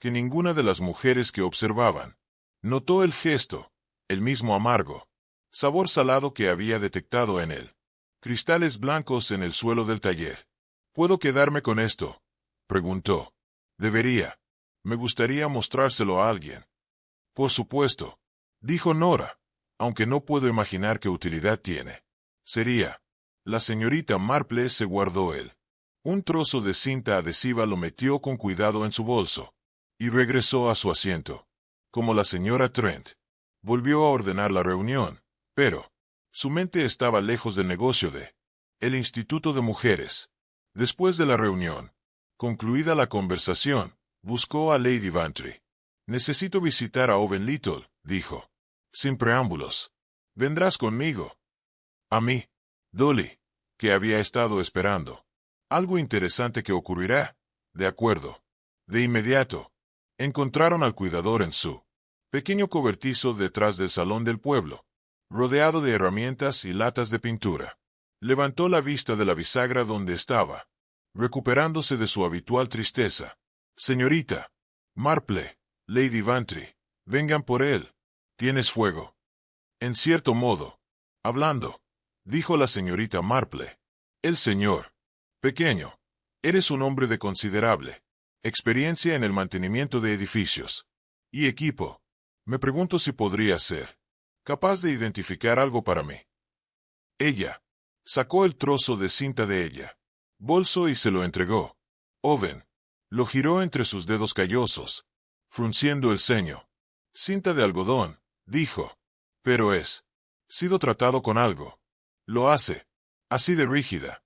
que ninguna de las mujeres que observaban. Notó el gesto, el mismo amargo sabor salado que había detectado en él. Cristales blancos en el suelo del taller. ¿Puedo quedarme con esto?, preguntó. Debería. Me gustaría mostrárselo a alguien. Por supuesto, dijo Nora, aunque no puedo imaginar qué utilidad tiene. Sería. La señorita Marple se guardó un trozo de cinta adhesiva, lo metió con cuidado en su bolso y regresó a su asiento. Como la señora Trent volvió a ordenar la reunión, pero su mente estaba lejos del negocio de el Instituto de Mujeres. Después de la reunión, concluida la conversación, buscó a Lady Bantry. Necesito visitar a Owen Little, dijo. Sin preámbulos. ¿Vendrás conmigo? A mí. Dolly, que había estado esperando. Algo interesante que ocurrirá. De acuerdo. De inmediato. Encontraron al cuidador en su pequeño cobertizo detrás del salón del pueblo, rodeado de herramientas y latas de pintura. Levantó la vista de la bisagra donde estaba, recuperándose de su habitual tristeza. Señorita Marple, Lady Bantry, vengan por él. ¿Tienes fuego? En cierto modo. Hablando, dijo la señorita Marple. El señor. Pequeño. Eres un hombre de considerable experiencia en el mantenimiento de edificios y equipo. Me pregunto si podría ser capaz de identificar algo para mí. Ella sacó el trozo de cinta de ella bolso y se lo entregó. Owen lo giró entre sus dedos callosos, frunciendo el ceño. Cinta de algodón, dijo. Pero sido tratado con algo. Lo hace. Así de rígida.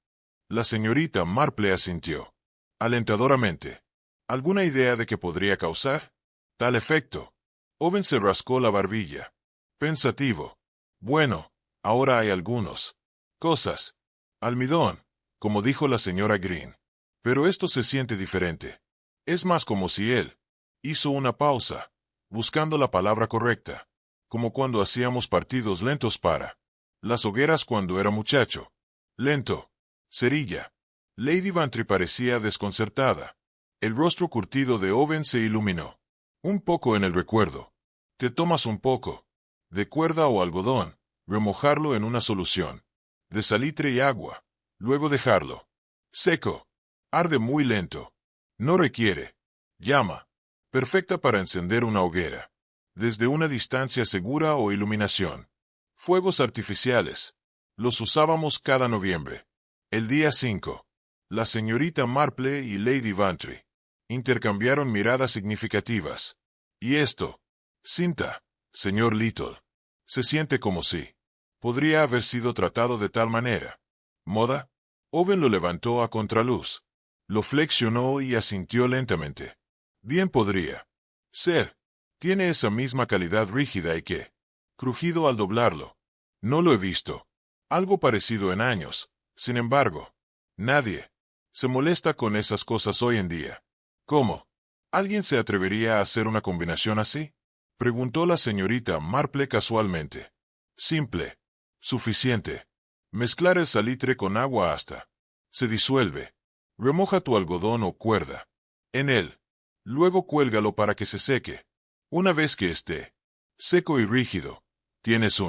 La señorita Marple asintió alentadoramente. ¿Alguna idea de qué podría causar tal efecto? Owen se rascó la barbilla. Pensativo. Bueno, ahora hay algunos cosas. Almidón, como dijo la señora Green. Pero esto se siente diferente. Es más como si él hizo una pausa, buscando la palabra correcta, como cuando hacíamos partidos lentos para las hogueras cuando era muchacho. Lento. Cerilla. Lady Bantry parecía desconcertada. El rostro curtido de Owen se iluminó un poco en el recuerdo. Te tomas un poco de cuerda o algodón, remojarlo en una solución de salitre y agua, luego dejarlo seco. Arde muy lento. No requiere llama. Perfecta para encender una hoguera. Desde una distancia segura o iluminación. Fuegos artificiales. Los usábamos cada noviembre. El día 5. La señorita Marple y Lady Bantry intercambiaron miradas significativas. ¿Y esto? Cinta, señor Little. Se siente como si podría haber sido tratado de tal manera. ¿Moda? Owen lo levantó a contraluz. Lo flexionó y asintió lentamente. Bien podría ser. Tiene esa misma calidad rígida y que crujido al doblarlo. No lo he visto algo parecido en años. Sin embargo, nadie se molesta con esas cosas hoy en día. ¿Cómo? ¿Alguien se atrevería a hacer una combinación así? Preguntó la señorita Marple casualmente. Simple. Suficiente. Mezclar el salitre con agua hasta se disuelve. Remoja tu algodón o cuerda en él. Luego cuélgalo para que se seque. Una vez que esté seco y rígido, tienes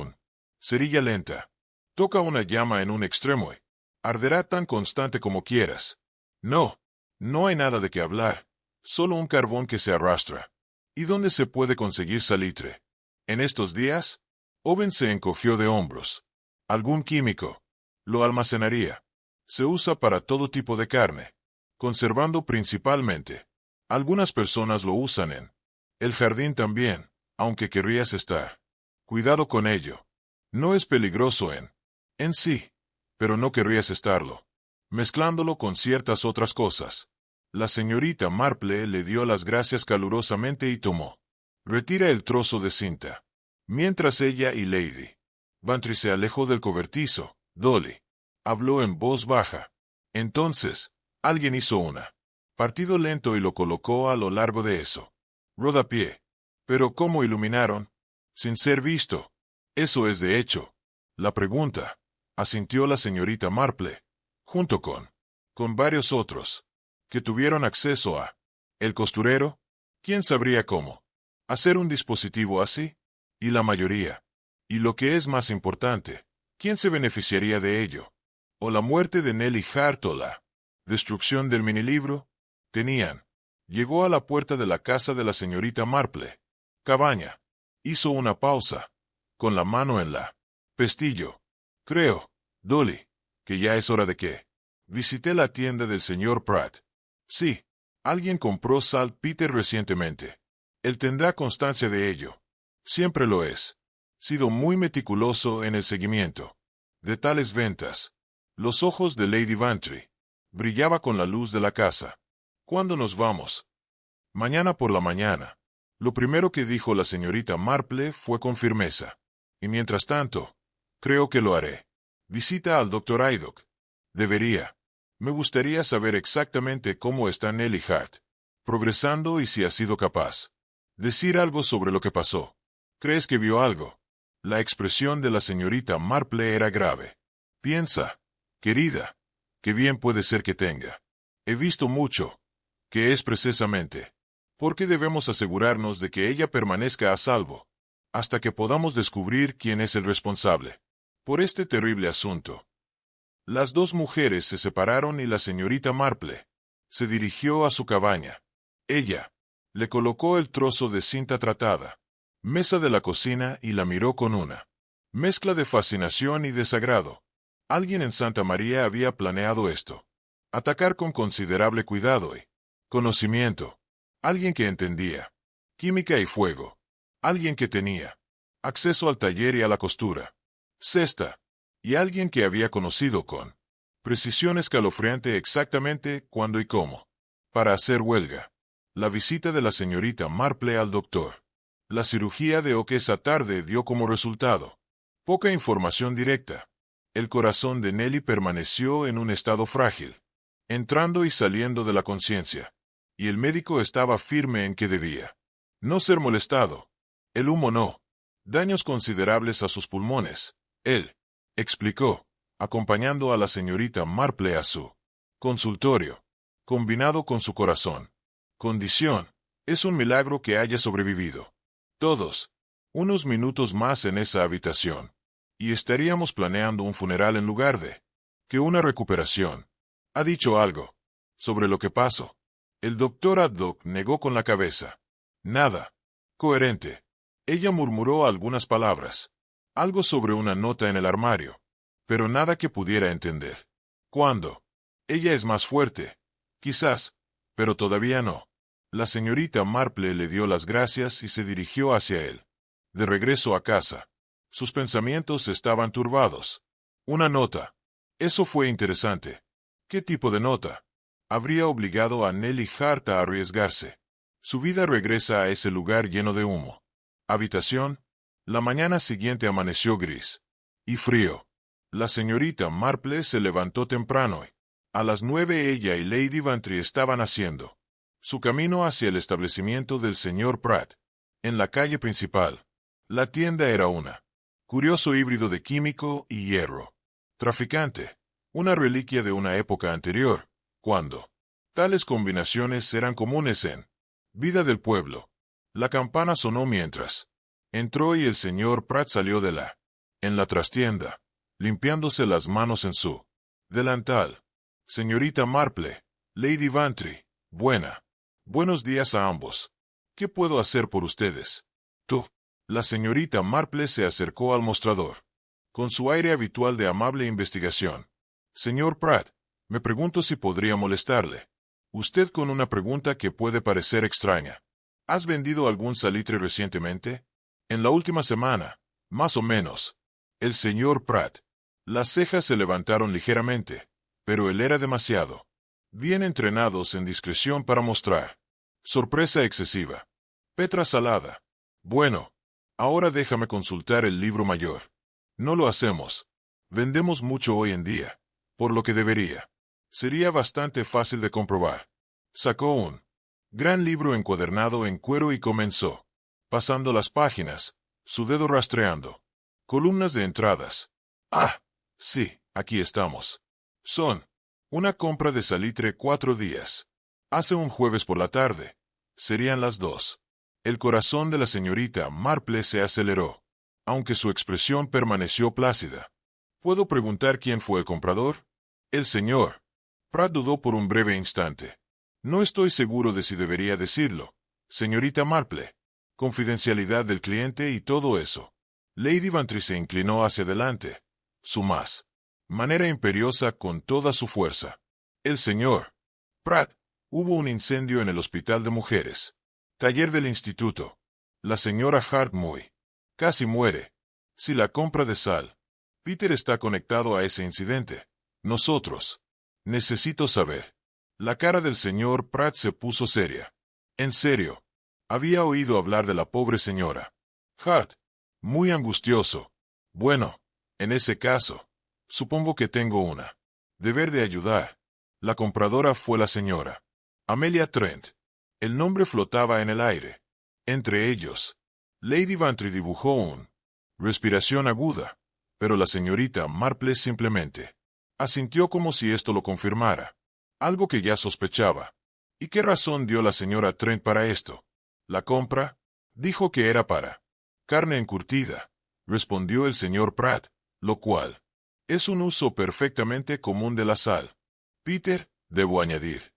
cerilla lenta. Toca una llama en un extremo y arderá tan constante como quieras. No hay nada de qué hablar. Solo un carbón que se arrastra. ¿Y dónde se puede conseguir salitre? En estos días, Owen se encogió de hombros. Algún químico lo almacenaría. Se usa para todo tipo de carne, conservando principalmente. Algunas personas lo usan en el jardín también, aunque querrías estar cuidado con ello. No es peligroso en sí, pero no querrías estarlo mezclándolo con ciertas otras cosas. La señorita Marple le dio las gracias calurosamente y tomó. Retira el trozo de cinta. Mientras ella y Lady Bantry se alejó del cobertizo, Dolly habló en voz baja. Entonces, alguien hizo partido lento y lo colocó a lo largo de eso. Rodapié. Pero ¿cómo iluminaron? Sin ser visto. Eso es de hecho la pregunta, asintió la señorita Marple, junto con varios otros que tuvieron acceso a el costurero. ¿Quién sabría cómo hacer un dispositivo así? Y la mayoría. Y lo que es más importante, ¿quién se beneficiaría de ello? ¿O la muerte de Nellie Hart o la destrucción del minilibro? Tenían. Llegó a la puerta de la casa de la señorita Marple. Cabaña. Hizo una pausa, con la mano en la pestillo. Creo, Dolly, que ya es hora de que visité la tienda del señor Pratt. Sí, alguien compró saltpeter recientemente. Él tendrá constancia de ello. Siempre lo es. Sido muy meticuloso en el seguimiento de tales ventas. Los ojos de Lady Bantry brillaba con la luz de la casa. ¿Cuándo nos vamos? Mañana por la mañana. Lo primero que dijo la señorita Marple fue con firmeza. Y mientras tanto, creo que lo haré. Visita al Dr. Aydock. Debería. Me gustaría saber exactamente cómo está Nellie Hart, progresando y si ha sido capaz. Decir algo sobre lo que pasó. ¿Crees que vio algo? La expresión de la señorita Marple era grave. Piensa, querida, qué bien puede ser que tenga. He visto mucho, que es precisamente porque debemos asegurarnos de que ella permanezca a salvo, hasta que podamos descubrir quién es el responsable por este terrible asunto. Las dos mujeres se separaron y la señorita Marple se dirigió a su cabaña. Ella le colocó el trozo de cinta tratada, mesa de la cocina y la miró con una mezcla de fascinación y desagrado. Alguien en Santa María había planeado esto. Atacar con considerable cuidado y conocimiento. Alguien que entendía química y fuego. Alguien que tenía acceso al taller y a la costura. Cesta. Y alguien que había conocido con precisión escalofriante exactamente cuándo y cómo para hacer huelga. La visita de la señorita Marple al doctor. La cirugía de Oak esa tarde dio como resultado poca información directa. El corazón de Nellie permaneció en un estado frágil, entrando y saliendo de la conciencia, y el médico estaba firme en que debía no ser molestado. El humo no. Daños considerables a sus pulmones. Él explicó, acompañando a la señorita Marple a su consultorio, combinado con su corazón. Condición. Es un milagro que haya sobrevivido. Todos. Unos minutos más en esa habitación. Y estaríamos planeando un funeral en lugar de que una recuperación. ¿Ha dicho algo sobre lo que pasó? El doctor Aydock negó con la cabeza. Nada. Coherente. Ella murmuró algunas palabras. Algo sobre una nota en el armario. Pero nada que pudiera entender. ¿Cuándo? Ella es más fuerte. Quizás. Pero todavía no. La señorita Marple le dio las gracias y se dirigió hacia él. De regreso a casa. Sus pensamientos estaban turbados. Una nota. Eso fue interesante. ¿Qué tipo de nota? Habría obligado a Nellie Hart a arriesgarse. Su vida regresa a ese lugar lleno de humo. Habitación. La mañana siguiente amaneció gris y frío. La señorita Marple se levantó temprano y a las 9 ella y Lady Bantry estaban haciendo su camino hacia el establecimiento del señor Pratt, en la calle principal. La tienda era una curioso híbrido de químico y hierro. Traficante, una reliquia de una época anterior, cuando tales combinaciones eran comunes en vida del pueblo. La campana sonó mientras entró y el señor Pratt salió en la trastienda, limpiándose las manos en su delantal. Señorita Marple, Lady Bantry, buenos días a ambos. ¿Qué puedo hacer por ustedes? Tú. La señorita Marple se acercó al mostrador, con su aire habitual de amable investigación. Señor Pratt, me pregunto si podría molestarle. Usted con una pregunta que puede parecer extraña. ¿Has vendido algún salitre recientemente? En la última semana, más o menos. El señor Pratt. Las cejas se levantaron ligeramente, pero él era demasiado bien entrenados en discreción para mostrar sorpresa excesiva. Petra salada. Bueno, ahora déjame consultar el libro mayor. No lo hacemos. Vendemos mucho hoy en día, por lo que debería. Sería bastante fácil de comprobar. Sacó un gran libro encuadernado en cuero y comenzó, pasando las páginas, su dedo rastreando columnas de entradas. Ah, sí, aquí estamos. Son una compra de salitre 4 días. Hace un jueves por la tarde. Serían las 2. El corazón de la señorita Marple se aceleró, aunque su expresión permaneció plácida. ¿Puedo preguntar quién fue el comprador? El señor. Pratt dudó por un breve instante. No estoy seguro de si debería decirlo. Señorita Marple. Confidencialidad del cliente y todo eso. Lady Vantry se inclinó hacia adelante. Su más. Manera imperiosa con toda su fuerza. El señor. Pratt. Hubo un incendio en el hospital de mujeres. Taller del instituto. La señora Hart casi muere. Si la compra de sal. Peter está conectado a ese incidente. Nosotros. Necesito saber. La cara del señor Pratt se puso seria. En serio. Había oído hablar de la pobre señora Hart. Muy angustioso. Bueno, en ese caso, supongo que tengo una deber de ayudar. La compradora fue la señora Amelia Trent. El nombre flotaba en el aire. Entre ellos, Lady Vantry dibujó un respiración aguda, pero la señorita Marple simplemente asintió como si esto lo confirmara, algo que ya sospechaba. ¿Y qué razón dio la señora Trent para esto? La compra, dijo que era para carne encurtida, respondió el señor Pratt, lo cual es un uso perfectamente común de la sal. Peter, debo añadir.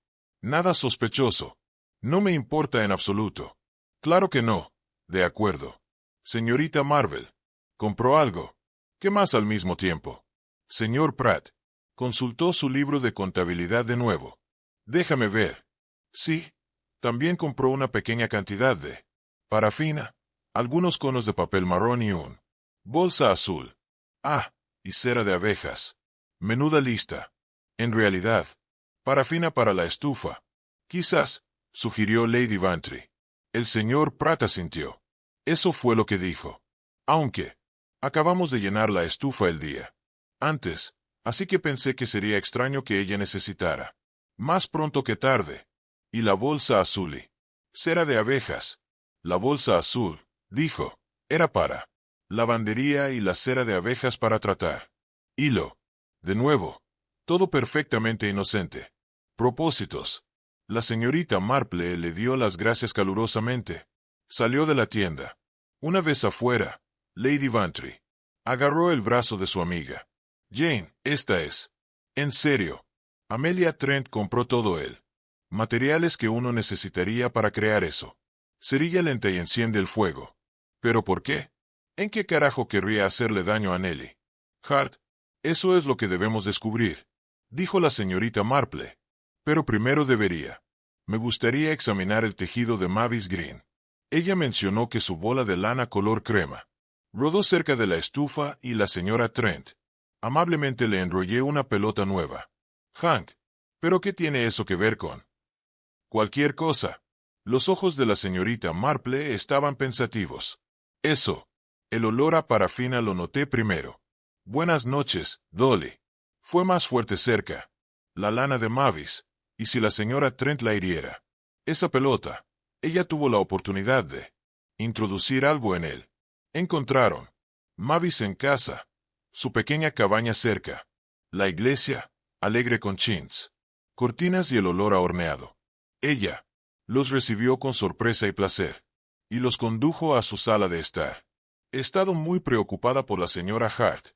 Nada sospechoso. No me importa en absoluto. Claro que no. De acuerdo. Señorita Marvel. ¿Compró algo? ¿Qué más al mismo tiempo? Señor Pratt. Consultó su libro de contabilidad de nuevo. Déjame ver. Sí. También compró una pequeña cantidad de parafina, algunos conos de papel marrón y un bolsa azul. Ah, y cera de abejas. Menuda lista. En realidad, parafina para la estufa. Quizás, sugirió Lady Vantry. El señor Pratt asintió. Eso fue lo que dijo. Aunque, acabamos de llenar la estufa el día antes, así que pensé que sería extraño que ella necesitara más pronto que tarde. Y la bolsa azul y cera de abejas. La bolsa azul, dijo, era para lavandería y la cera de abejas para tratar hilo. De nuevo, todo perfectamente inocente. Propósitos. La señorita Marple le dio las gracias calurosamente. Salió de la tienda. Una vez afuera, Lady Vantry agarró el brazo de su amiga. Jane, esta es. En serio. Amelia Trent compró todo el materiales que uno necesitaría para crear eso. Cerilla lenta y enciende el fuego. ¿Pero por qué? ¿En qué carajo querría hacerle daño a Nellie Hart? Eso es lo que debemos descubrir, dijo la señorita Marple. Pero primero debería. Me gustaría examinar el tejido de Mavis Green. Ella mencionó que su bola de lana color crema rodó cerca de la estufa y la señora Trent amablemente le enrollé una pelota nueva. Hank, ¿pero qué tiene eso que ver con cualquier cosa? Los ojos de la señorita Marple estaban pensativos. Eso. El olor a parafina lo noté primero. Buenas noches, Dolly. Fue más fuerte cerca. La lana de Mavis. ¿Y si la señora Trent la hiriera? Esa pelota. Ella tuvo la oportunidad de introducir algo en él. Encontraron Mavis en casa. Su pequeña cabaña cerca. La iglesia, alegre con chintz, cortinas y el olor a horneado. Ella los recibió con sorpresa y placer, y los condujo a su sala de estar. He estado muy preocupada por la señora Hart,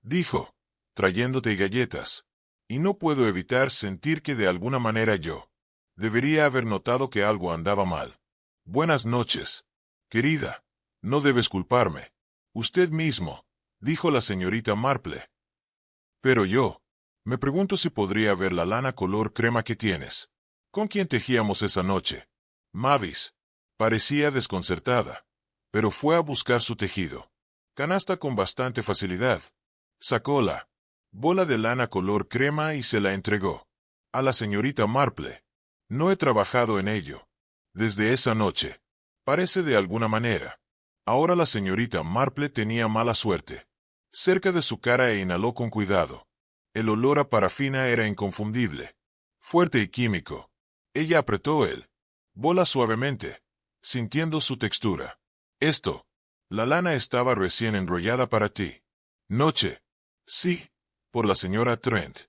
dijo, trayéndote galletas, y no puedo evitar sentir que de alguna manera yo debería haber notado que algo andaba mal. Buenas noches, querida. No debes culparme. Usted mismo, dijo la señorita Marple. Pero yo, me pregunto si podría ver la lana color crema que tienes. ¿Con quién tejíamos esa noche? Mavis. Parecía desconcertada, pero fue a buscar su tejido. Canasta con bastante facilidad. Sacó la bola de lana color crema y se la entregó a la señorita Marple. No he trabajado en ello desde esa noche. Parece de alguna manera. Ahora la señorita Marple tenía mala suerte. Cerca de su cara e inhaló con cuidado. El olor a parafina era inconfundible, fuerte y químico. Ella apretó el bola suavemente, sintiendo su textura. Esto, la lana estaba recién enrollada para ti. Noche. Sí, por la señora Trent.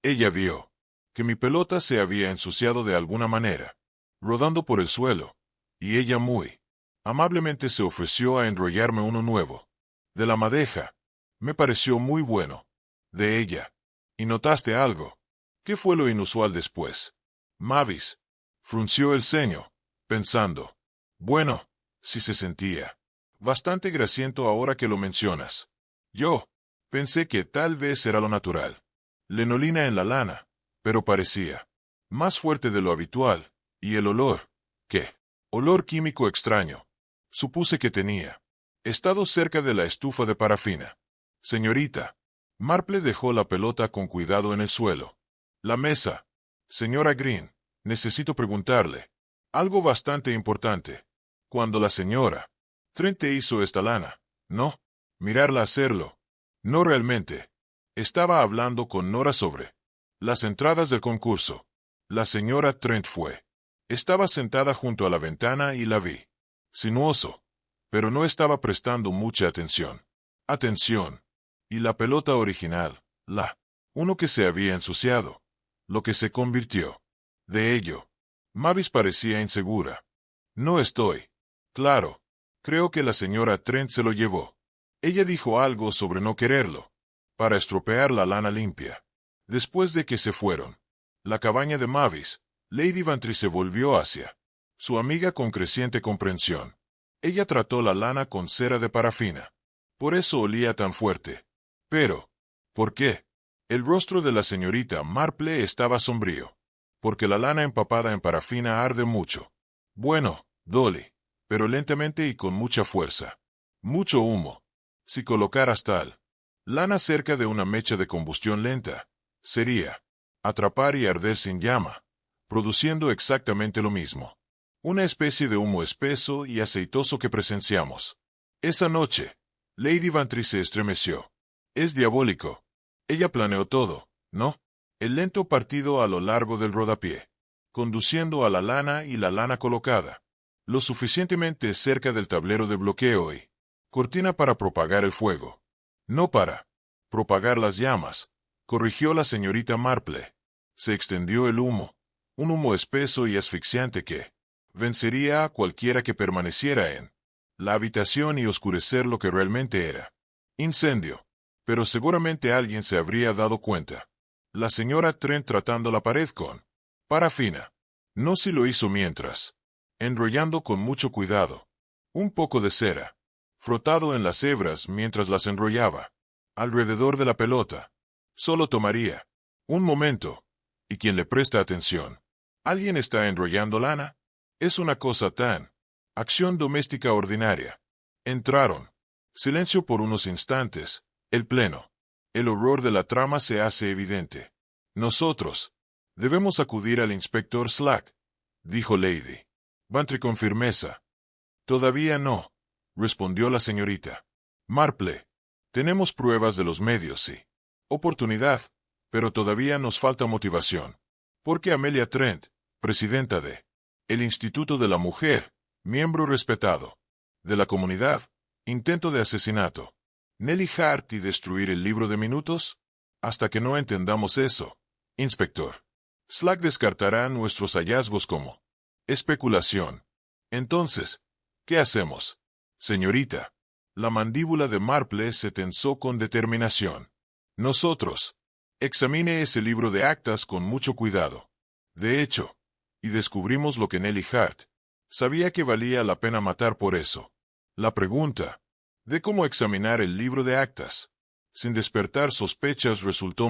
Ella vio que mi pelota se había ensuciado de alguna manera. rodando por el suelo, y ella muy amablemente se ofreció a enrollarme uno nuevo. De la madeja. Me pareció muy bueno. De ella. ¿Y notaste algo? ¿Qué fue lo inusual después? Mavis frunció el ceño, pensando. Bueno, sí se sentía bastante grasiento ahora que lo mencionas. Yo pensé que tal vez era lo natural. Lenolina en la lana, pero parecía más fuerte de lo habitual, y el olor, ¿qué? Olor químico extraño. Supuse que tenía estado cerca de la estufa de parafina. Señorita. Marple dejó la pelota con cuidado en el suelo. La mesa. Señora Green, necesito preguntarle algo bastante importante. Cuando la señora Trent te hizo esta lana, ¿no? Mirarla hacerlo. No realmente. Estaba hablando con Nora sobre las entradas del concurso. La señora Trent fue. Estaba sentada junto a la ventana y la vi. Sinuoso. Pero no estaba prestando mucha atención. Atención. Y la pelota original, uno que se había ensuciado. Lo que se convirtió. De ello. Mavis parecía insegura. No estoy. Claro. Creo que la señora Trent se lo llevó. Ella dijo algo sobre no quererlo. Para estropear la lana limpia. Después de que se fueron. La cabaña de Mavis, Lady Bantry se volvió hacia su amiga con creciente comprensión. Ella trató la lana con cera de parafina. Por eso olía tan fuerte. Pero, ¿por qué? El rostro de la señorita Marple estaba sombrío. Porque la lana empapada en parafina arde mucho. Bueno, Dolly, pero lentamente y con mucha fuerza. Mucho humo. Si colocaras tal lana cerca de una mecha de combustión lenta, sería atrapar y arder sin llama, produciendo exactamente lo mismo. Una especie de humo espeso y aceitoso que presenciamos. Esa noche, Lady Bantry se estremeció. Es diabólico. Ella planeó todo, ¿no? El lento partido a lo largo del rodapié, conduciendo a la lana y la lana colocada, lo suficientemente cerca del tablero de bloqueo y cortina para propagar el fuego. No para propagar las llamas, corrigió la señorita Marple. Se extendió el humo, un humo espeso y asfixiante que vencería a cualquiera que permaneciera en la habitación y oscurecer lo que realmente era incendio. Pero seguramente alguien se habría dado cuenta. La señora Trent tratando la pared con parafina. No si lo hizo mientras, enrollando con mucho cuidado, un poco de cera, frotado en las hebras mientras las enrollaba, alrededor de la pelota. Solo tomaría un momento, y quien le presta atención. ¿Alguien está enrollando lana? Es una cosa tan acción doméstica ordinaria. Entraron. Silencio por unos instantes. El pleno. El horror de la trama se hace evidente. Nosotros debemos acudir al inspector Slack, dijo Lady Bantry con firmeza. Todavía no, respondió la señorita Marple. Tenemos pruebas de los medios y oportunidad, pero todavía nos falta motivación. Porque Amelia Trent, presidenta de el Instituto de la Mujer, miembro respetado de la comunidad, intento de asesinato. Nellie Hart y destruir el libro de minutos? Hasta que no entendamos eso, inspector Slack descartará nuestros hallazgos como especulación. Entonces, ¿qué hacemos? Señorita. La mandíbula de Marple se tensó con determinación. Nosotros. Examine ese libro de actas con mucho cuidado. De hecho, y descubrimos lo que Nellie Hart sabía que valía la pena matar por eso. La pregunta de cómo examinar el libro de actas sin despertar sospechas resultó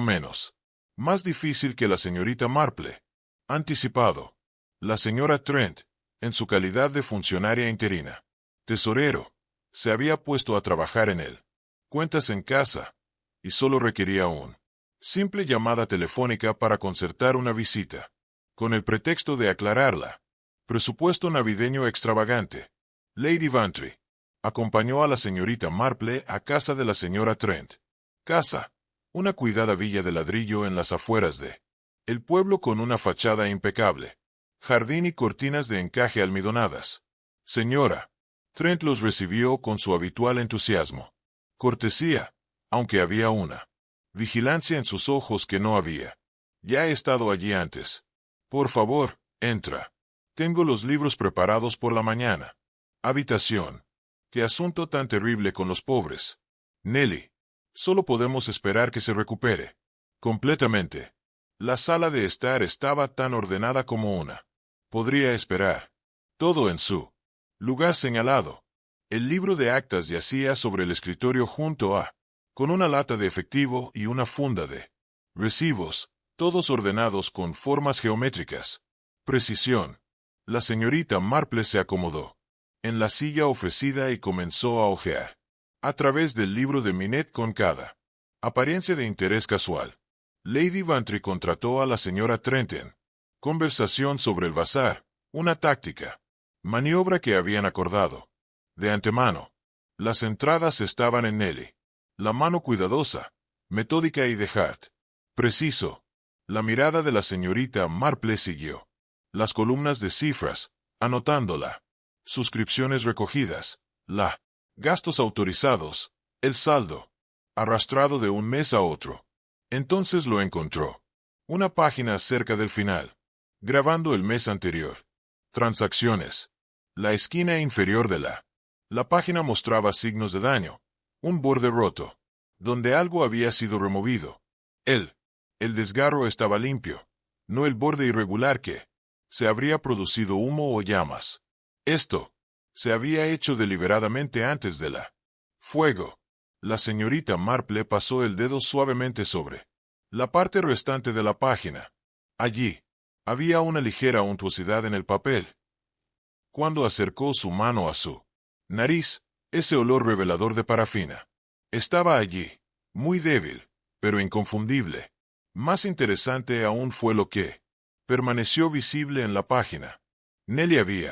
más difícil que la señorita Marple anticipado. La señora Trent, en su calidad de funcionaria interina, tesorero, se había puesto a trabajar en él. Cuentas en casa, y solo requería un simple llamada telefónica para concertar una visita, con el pretexto de aclararla. Presupuesto navideño extravagante. Lady Bantry acompañó a la señorita Marple a casa de la señora Trent. Casa, una cuidada villa de ladrillo en las afueras de el pueblo con una fachada impecable, jardín y cortinas de encaje almidonadas. Señora Trent los recibió con su habitual entusiasmo. Cortesía, aunque había una vigilancia en sus ojos que no había. Ya he estado allí antes. Por favor, entra. Tengo los libros preparados por la mañana. Habitación. Qué asunto tan terrible con los pobres. Nelly. Solo podemos esperar que se recupere. Completamente. La sala de estar estaba tan ordenada como una. Podría esperar. Todo en su lugar señalado. El libro de actas yacía sobre el escritorio junto a, con una lata de efectivo y una funda de recibos, todos ordenados con formas geométricas. Precisión. La señorita Marple se acomodó en la silla ofrecida y comenzó a hojear a través del libro de Minette con cada apariencia de interés casual. Lady Bantry contrató a la señora Trenton. Conversación sobre el bazar, una táctica, maniobra que habían acordado de antemano. Las entradas estaban en Nelly. La mano cuidadosa, metódica y de Hart. Preciso. La mirada de la señorita Marple siguió las columnas de cifras, anotándola. Suscripciones recogidas, la gastos autorizados, el saldo, arrastrado de un mes a otro. Entonces lo encontró. Una página cerca del final. Grabando el mes anterior. Transacciones. La esquina inferior de la página mostraba signos de daño. Un borde roto, donde algo había sido removido. El desgarro estaba limpio, no el borde irregular que se habría producido humo o llamas. Esto se había hecho deliberadamente antes de la fuego. La señorita Marple pasó el dedo suavemente sobre la parte restante de la página. Allí había una ligera untuosidad en el papel. Cuando acercó su mano a su nariz, ese olor revelador de parafina estaba allí, muy débil, pero inconfundible. Más interesante aún fue lo que permaneció visible en la página. Nelly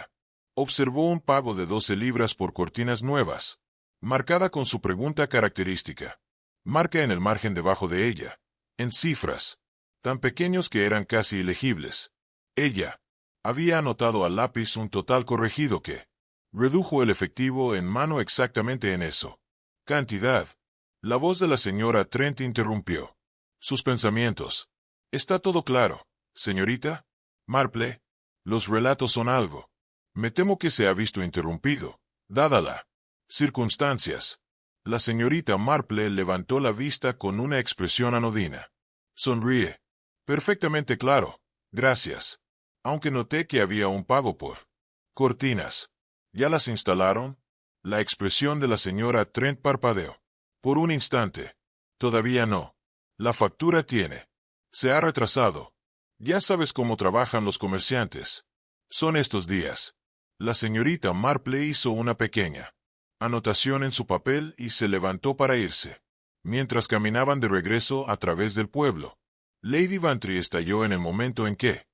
observó un pago de 12 libras por cortinas nuevas, marcada con su pregunta característica. Marca en el margen debajo de ella, en cifras, tan pequeños que eran casi ilegibles. Ella había anotado al lápiz un total corregido que redujo el efectivo en mano exactamente en eso. Cantidad. La voz de la señora Trent interrumpió sus pensamientos. ¿Está todo claro, señorita Marple? Los relatos son algo. Me temo que se ha visto interrumpido, dada la circunstancias. La señorita Marple levantó la vista con una expresión anodina. Sonríe. Perfectamente claro, gracias. Aunque noté que había un pago por cortinas. ¿Ya las instalaron? La expresión de la señora Trent parpadeó. Por un instante. Todavía no. La factura se ha retrasado. Ya sabes cómo trabajan los comerciantes. Son estos días. La señorita Marple hizo una pequeña anotación en su papel y se levantó para irse. Mientras caminaban de regreso a través del pueblo, Lady Bantry estalló en el momento en que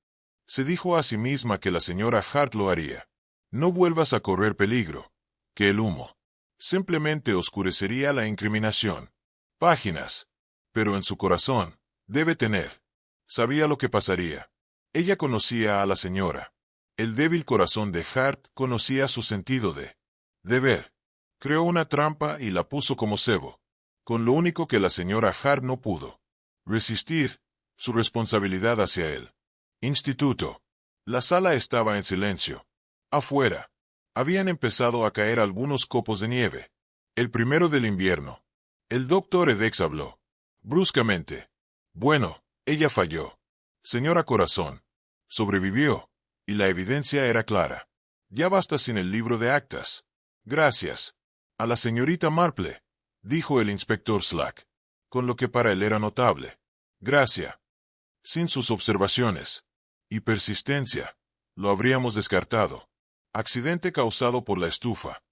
se dijo a sí misma que la señora Hart lo haría. No vuelvas a correr peligro, que el humo simplemente oscurecería la incriminación. Páginas. Pero en su corazón, debe tener. Sabía lo que pasaría. Ella conocía a la señora. El débil corazón de Hart conocía su sentido de deber. Creó una trampa y la puso como cebo. Con lo único que la señora Hart no pudo resistir, su responsabilidad hacia él. Instituto. La sala estaba en silencio. Afuera, habían empezado a caer algunos copos de nieve. El primero del invierno. El doctor Edex habló bruscamente. Bueno, ella falló. Señora Corazón. Sobrevivió. Y la evidencia era clara. Ya basta sin el libro de actas. Gracias. A la señorita Marple, dijo el inspector Slack, con lo que para él era notable. Gracias. Sin sus observaciones y persistencia, lo habríamos descartado. Accidente causado por la estufa.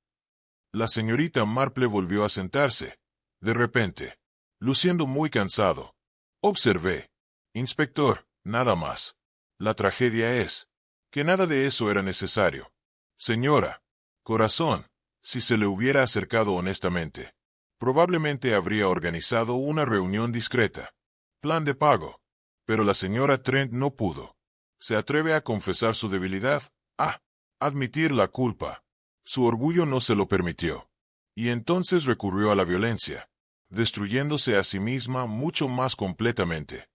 La señorita Marple volvió a sentarse, de repente, luciendo muy cansado. Observé. Inspector, nada más. La tragedia es que nada de eso era necesario. Señora Corazón, si se le hubiera acercado honestamente, probablemente habría organizado una reunión discreta. Plan de pago. Pero la señora Trent no pudo. Se atreve a confesar su debilidad, a admitir la culpa. Su orgullo no se lo permitió. Y entonces recurrió a la violencia, destruyéndose a sí misma mucho más completamente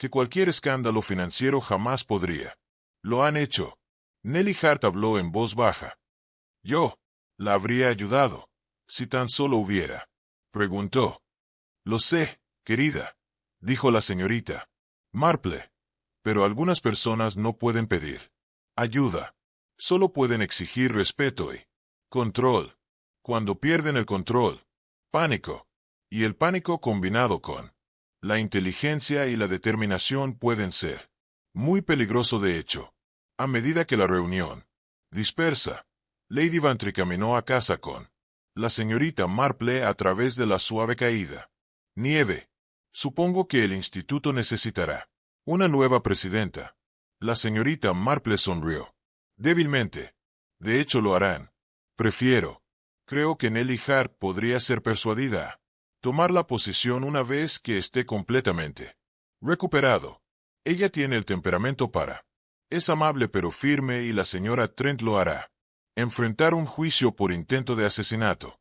que cualquier escándalo financiero jamás podría. Lo han hecho. Nelly Hart habló en voz baja. Yo la habría ayudado, si tan solo hubiera. Preguntó. Lo sé, querida, dijo la señorita Marple, pero algunas personas no pueden pedir ayuda. Solo pueden exigir respeto y control. Cuando pierden el control, pánico. Y el pánico combinado con la inteligencia y la determinación pueden ser muy peligroso de hecho. A medida que la reunión dispersa, Lady Bantry caminó a casa con la señorita Marple a través de la suave caída. Nieve. Supongo que el instituto necesitará una nueva presidenta. La señorita Marple sonrió débilmente. De hecho lo harán. Creo que Nelly Hart podría ser persuadida a tomar la posición una vez que esté completamente recuperado. Ella tiene el temperamento para. Es amable pero firme y la señora Trent lo hará. Enfrentar un juicio por intento de asesinato.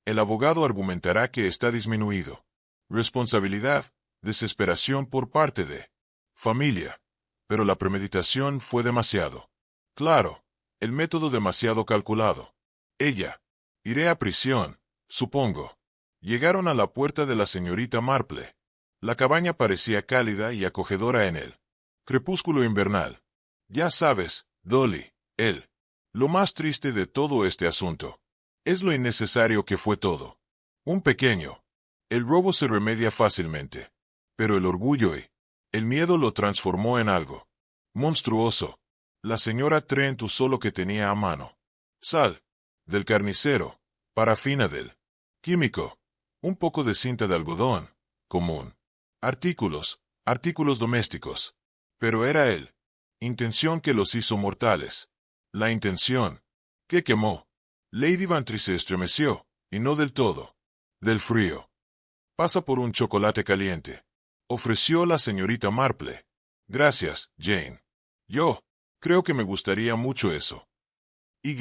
El abogado argumentará que está disminuido. Responsabilidad, desesperación por parte de familia. Pero la premeditación fue demasiado. Claro, el método demasiado calculado. Ella. Iré a prisión, supongo. Llegaron a la puerta de la señorita Marple. La cabaña parecía cálida y acogedora en el crepúsculo invernal. Ya sabes, Dolly, lo más triste de todo este asunto es lo innecesario que fue todo. Un pequeño. El robo se remedia fácilmente. Pero el orgullo y el miedo lo transformó en algo monstruoso. La señora Trent usó lo que tenía a mano. Sal. Del carnicero. Parafina del químico. Un poco de cinta de algodón. Común. Artículos domésticos. Pero era él. Intención que los hizo mortales. La intención que quemó. Lady Bantry se estremeció, y no del todo. Del frío. Pasa por un chocolate caliente. Ofreció la señorita Marple. Gracias, Jane. Yo creo que me gustaría mucho eso. Y.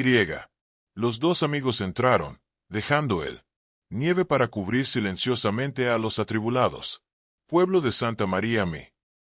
Los dos amigos entraron, dejando el nieve para cubrir silenciosamente a los atribulados. Pueblo de Santa María Mi.